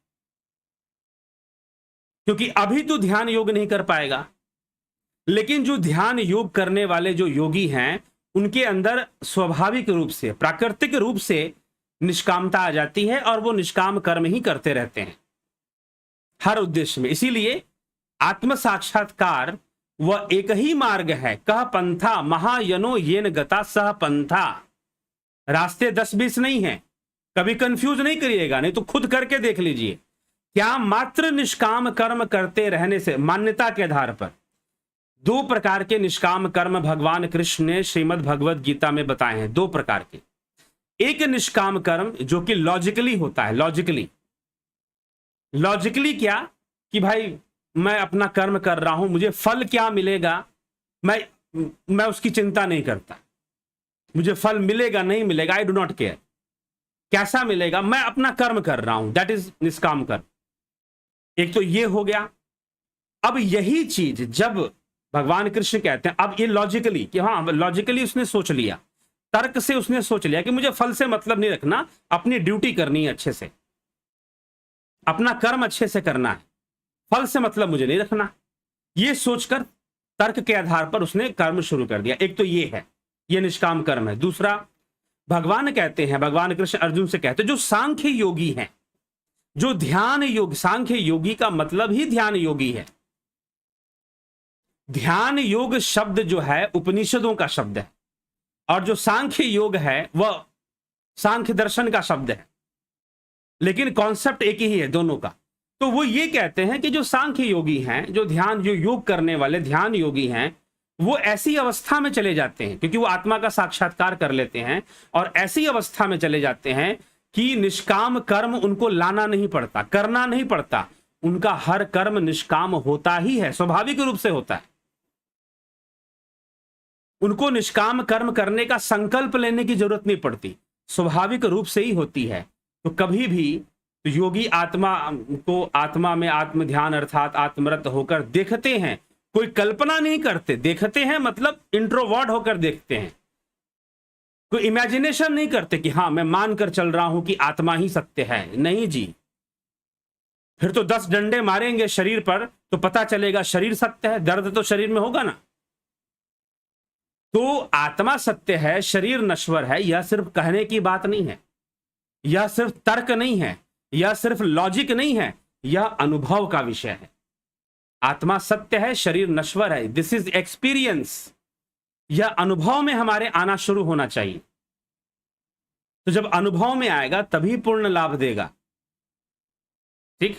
क्योंकि अभी तू ध्यान योग नहीं कर पाएगा। लेकिन जो ध्यान योग करने वाले जो योगी हैं, उनके अंदर स्वाभाविक रूप से, प्राकृतिक रूप से निष्कामता आ जाती है, और वो निष्काम कर्म ही करते रहते हैं हर उद्देश्य में। इसीलिए आत्म साक्षात्कार वह एक ही मार्ग है, कह पंथा महायनो येन गता सह पंथा। रास्ते 10-20 नहीं है, कभी कंफ्यूज नहीं करिएगा, नहीं तो खुद करके देख लीजिए। क्या मात्र निष्काम कर्म करते रहने से, मान्यता के आधार पर 2 प्रकार के निष्काम कर्म भगवान कृष्ण ने श्रीमद् भगवद गीता में बताए हैं, 2 प्रकार के। एक निष्काम कर्म जो कि लॉजिकली होता है, लॉजिकली क्या, कि भाई मैं अपना कर्म कर रहा हूं, मुझे फल क्या मिलेगा, मैं उसकी चिंता नहीं करता, मुझे फल मिलेगा नहीं मिलेगा, आई डू नॉट केयर, कैसा मिलेगा, मैं अपना कर्म कर रहा हूं, दैट इज निष्काम कर्म। एक तो ये हो गया। अब यही चीज जब भगवान कृष्ण कहते हैं, अब ये लॉजिकली, कि हाँ लॉजिकली उसने सोच लिया, तर्क से उसने सोच लिया कि मुझे फल से मतलब नहीं रखना, अपनी ड्यूटी करनी है अच्छे से, अपना कर्म अच्छे से करना है, फल से मतलब मुझे नहीं रखना, ये सोचकर तर्क के आधार पर उसने कर्म शुरू कर दिया। एक तो ये है, ये निष्काम कर्म है। दूसरा, भगवान कहते हैं, भगवान कृष्ण अर्जुन से कहते हैं, जो सांख्य योगी हैं, जो ध्यान योग, सांख्य योगी का मतलब ही ध्यान योगी है। ध्यान योग शब्द जो है उपनिषदों का शब्द है, और जो सांख्य योग है वह सांख्य दर्शन का शब्द है, लेकिन कॉन्सेप्ट एक ही है दोनों का। तो वो ये कहते हैं कि जो सांख्य योगी हैं, जो ध्यान, जो योग करने वाले ध्यान योगी हैं, वो ऐसी अवस्था में चले जाते हैं क्योंकि वो आत्मा का साक्षात्कार कर लेते हैं और ऐसी अवस्था में चले जाते हैं कि निष्काम कर्म उनको लाना नहीं पड़ता, करना नहीं पड़ता, उनका हर कर्म निष्काम होता ही है, स्वाभाविक रूप से होता है। उनको निष्काम कर्म करने का संकल्प लेने की जरूरत नहीं पड़ती, स्वाभाविक रूप से ही होती है। तो कभी भी तो योगी आत्मा को आत्मा में आत्म ध्यान अर्थात आत्मरत होकर देखते हैं, कोई कल्पना नहीं करते, देखते हैं मतलब इंट्रोवर्ट होकर देखते हैं, कोई इमेजिनेशन नहीं करते कि हाँ मैं मानकर चल रहा हूं कि आत्मा ही सत्य है। नहीं जी, फिर तो 10 डंडे मारेंगे शरीर पर तो पता चलेगा शरीर सत्य है, दर्द तो शरीर में होगा ना। तो आत्मा सत्य है, शरीर नश्वर है, यह सिर्फ कहने की बात नहीं है, यह सिर्फ तर्क नहीं है, यह सिर्फ लॉजिक नहीं है, यह अनुभव का विषय है। आत्मा सत्य है, शरीर नश्वर है, दिस इज एक्सपीरियंस। यह अनुभव में हमारे आना शुरू होना चाहिए। तो जब अनुभव में आएगा तभी पूर्ण लाभ देगा। ठीक,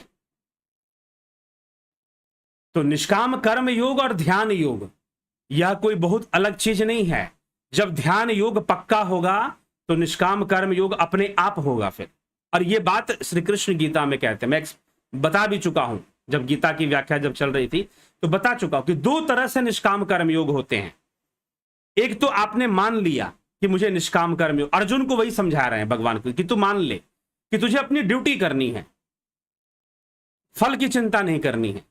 तो निष्काम कर्म योग और ध्यान योग यह कोई बहुत अलग चीज नहीं है। जब ध्यान योग पक्का होगा तो निष्काम कर्म योग अपने आप होगा फिर। और यह बात श्री कृष्ण गीता में कहते हैं, मैं बता भी चुका हूं, जब गीता की व्याख्या जब चल रही थी तो बता चुका हूं कि 2 तरह से निष्काम कर्म योग होते हैं। एक तो आपने मान लिया कि मुझे निष्काम कर्म योग, अर्जुन को वही समझा रहे हैं भगवान को कि तू मान ले कि तुझे अपनी ड्यूटी करनी है, फल की चिंता नहीं करनी है।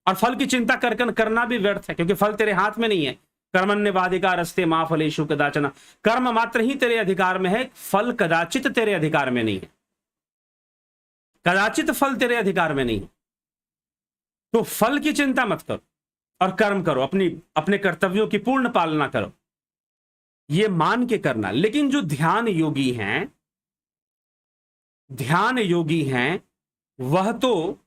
और फल की चिंता करना भी व्यर्थ है क्योंकि फल तेरे हाथ में नहीं है। कर्मण्यवाधिकारस्ते मा फलेषु कदाचन, कर्म मात्र ही तेरे अधिकार में है, फल कदाचित तेरे अधिकार में नहीं है, कदाचित फल तेरे अधिकार में नहीं है। तो फल की चिंता मत करो और कर्म करो, अपने कर्तव्यों की पूर्ण पालना करो, ये मान के करना। लेकिन जो ध्यान योगी हैं वह तो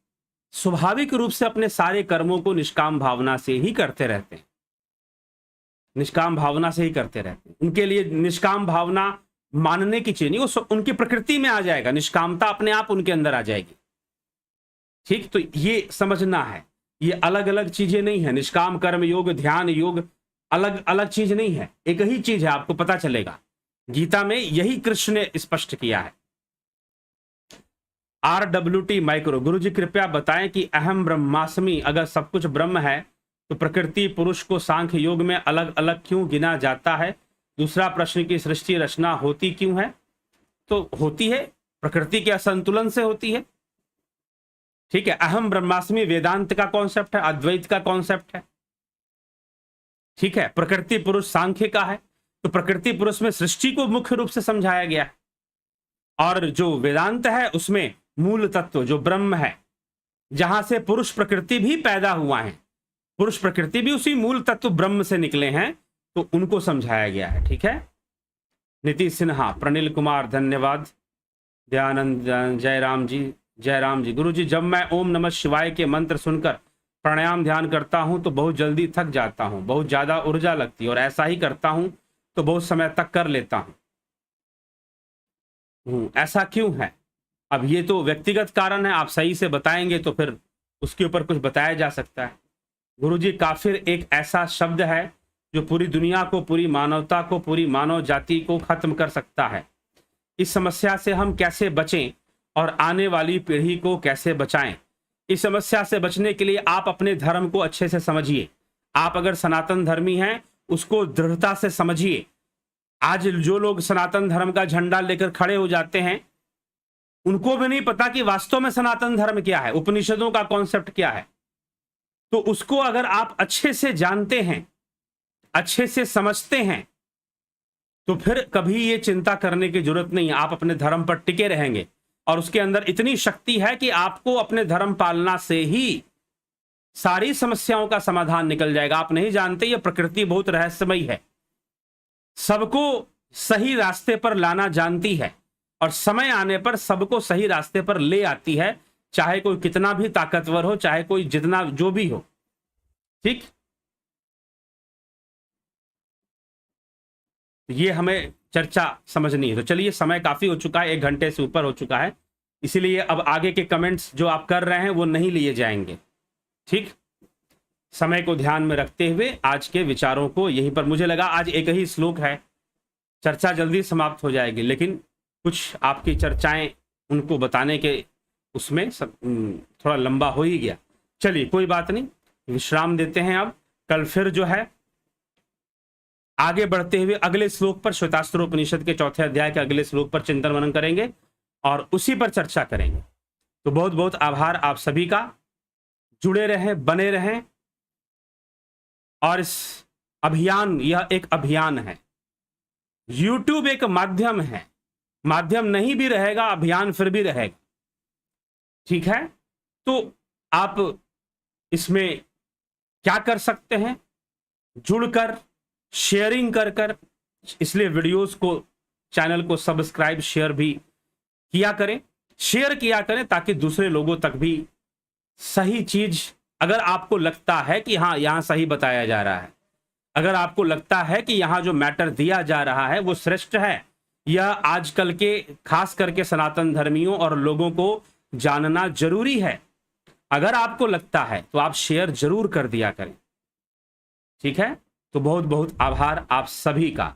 स्वाभाविक रूप से अपने सारे कर्मों को निष्काम भावना से ही करते रहते हैं, निष्काम भावना से ही करते रहते हैं। उनके लिए निष्काम भावना मानने की चीज नहीं, वो उनकी प्रकृति में आ जाएगा, निष्कामता अपने आप उनके अंदर आ जाएगी। ठीक, तो ये समझना है, ये अलग अलग चीजें नहीं है। निष्काम कर्म योग, ध्यान योग अलग अलग चीज नहीं है, एक ही चीज है, आपको पता चलेगा। गीता में यही कृष्ण ने स्पष्ट किया है। RWT माइक्रो, गुरु जी कृपया बताएं कि अहम ब्रह्मास्मि अगर सब कुछ ब्रह्म है तो प्रकृति पुरुष को सांख्य योग में अलग अलग क्यों गिना जाता है? दूसरा प्रश्न की सृष्टि रचना होती क्यों है? तो होती है प्रकृति के असंतुलन से होती है। ठीक है, अहम ब्रह्मास्मि वेदांत का कॉन्सेप्ट है, अद्वैत का कॉन्सेप्ट है। ठीक है, प्रकृति पुरुष सांख्य का है, तो प्रकृति पुरुष में सृष्टि को मुख्य रूप से समझाया गया है और जो वेदांत है उसमें मूल तत्व जो ब्रह्म है, जहां से पुरुष प्रकृति भी पैदा हुआ है, पुरुष प्रकृति भी उसी मूल तत्व ब्रह्म से निकले हैं, तो उनको समझाया गया है। ठीक है, नीतीश सिन्हा, प्रनिल कुमार धन्यवाद, दयानंद जयराम जी। गुरु जी, जब मैं ओम नमः शिवाय के मंत्र सुनकर प्राणायाम ध्यान करता हूं तो बहुत जल्दी थक जाता हूं, बहुत ज्यादा ऊर्जा लगती है और ऐसा ही करता हूं तो बहुत समय तक कर लेता हूं। ऐसा क्यों है? अब ये तो व्यक्तिगत कारण है, आप सही से बताएंगे तो फिर उसके ऊपर कुछ बताया जा सकता है। गुरुजी, काफिर एक ऐसा शब्द है जो पूरी दुनिया को, पूरी मानवता को, पूरी मानव जाति को खत्म कर सकता है। इस समस्या से हम कैसे बचें और आने वाली पीढ़ी को कैसे बचाएं? इस समस्या से बचने के लिए आप अपने धर्म को अच्छे से समझिए। आप अगर सनातन धर्मी हैं उसको दृढ़ता से समझिए। आज जो लोग सनातन धर्म का झंडा लेकर खड़े हो जाते हैं उनको भी नहीं पता कि वास्तव में सनातन धर्म क्या है, उपनिषदों का कॉन्सेप्ट क्या है। तो उसको अगर आप अच्छे से जानते हैं, अच्छे से समझते हैं, तो फिर कभी ये चिंता करने की जरूरत नहीं है, आप अपने धर्म पर टिके रहेंगे और उसके अंदर इतनी शक्ति है कि आपको अपने धर्म पालना से ही सारी समस्याओं का समाधान निकल जाएगा। आप नहीं जानते, ये प्रकृति बहुत रहस्यमयी है, सबको सही रास्ते पर लाना जानती है और समय आने पर सबको सही रास्ते पर ले आती है, चाहे कोई कितना भी ताकतवर हो, चाहे कोई जितना जो भी हो। ठीक, ये हमें चर्चा समझनी है। तो चलिए, समय काफी हो चुका है, 1 घंटे से ऊपर हो चुका है। इसीलिए अब आगे के कमेंट्स जो आप कर रहे हैं वो नहीं लिए जाएंगे। ठीक, समय को ध्यान में रखते हुए आज के विचारों को यहीं पर, मुझे लगा आज एक ही श्लोक है, चर्चा जल्दी समाप्त हो जाएगी, लेकिन कुछ आपकी चर्चाएं उनको बताने के उसमें थोड़ा लंबा हो ही गया। चलिए कोई बात नहीं, विश्राम देते हैं। अब कल फिर जो है आगे बढ़ते हुए अगले श्लोक पर, श्वेतास्त्र उपनिषद के 4थे अध्याय के अगले श्लोक पर चिंतन मनन करेंगे और उसी पर चर्चा करेंगे। तो बहुत बहुत आभार आप सभी का, जुड़े रहें, बने रहें। और इस अभियान, यह एक अभियान है, YouTube एक माध्यम है, माध्यम नहीं भी रहेगा अभियान फिर भी रहेगा। ठीक है, तो आप इसमें क्या कर सकते हैं, जुड़कर शेयरिंग कर कर, इसलिए वीडियोस को, चैनल को सब्सक्राइब शेयर भी किया करें, शेयर किया करें, ताकि दूसरे लोगों तक भी सही चीज, अगर आपको लगता है कि हाँ यहां सही बताया जा रहा है, अगर आपको लगता है कि यहां जो मैटर दिया जा रहा है वो श्रेष्ठ है, यह आजकल के खास करके सनातन धर्मियों और लोगों को जानना जरूरी है, अगर आपको लगता है तो आप शेयर जरूर कर दिया करें। ठीक है, तो बहुत बहुत आभार आप सभी का।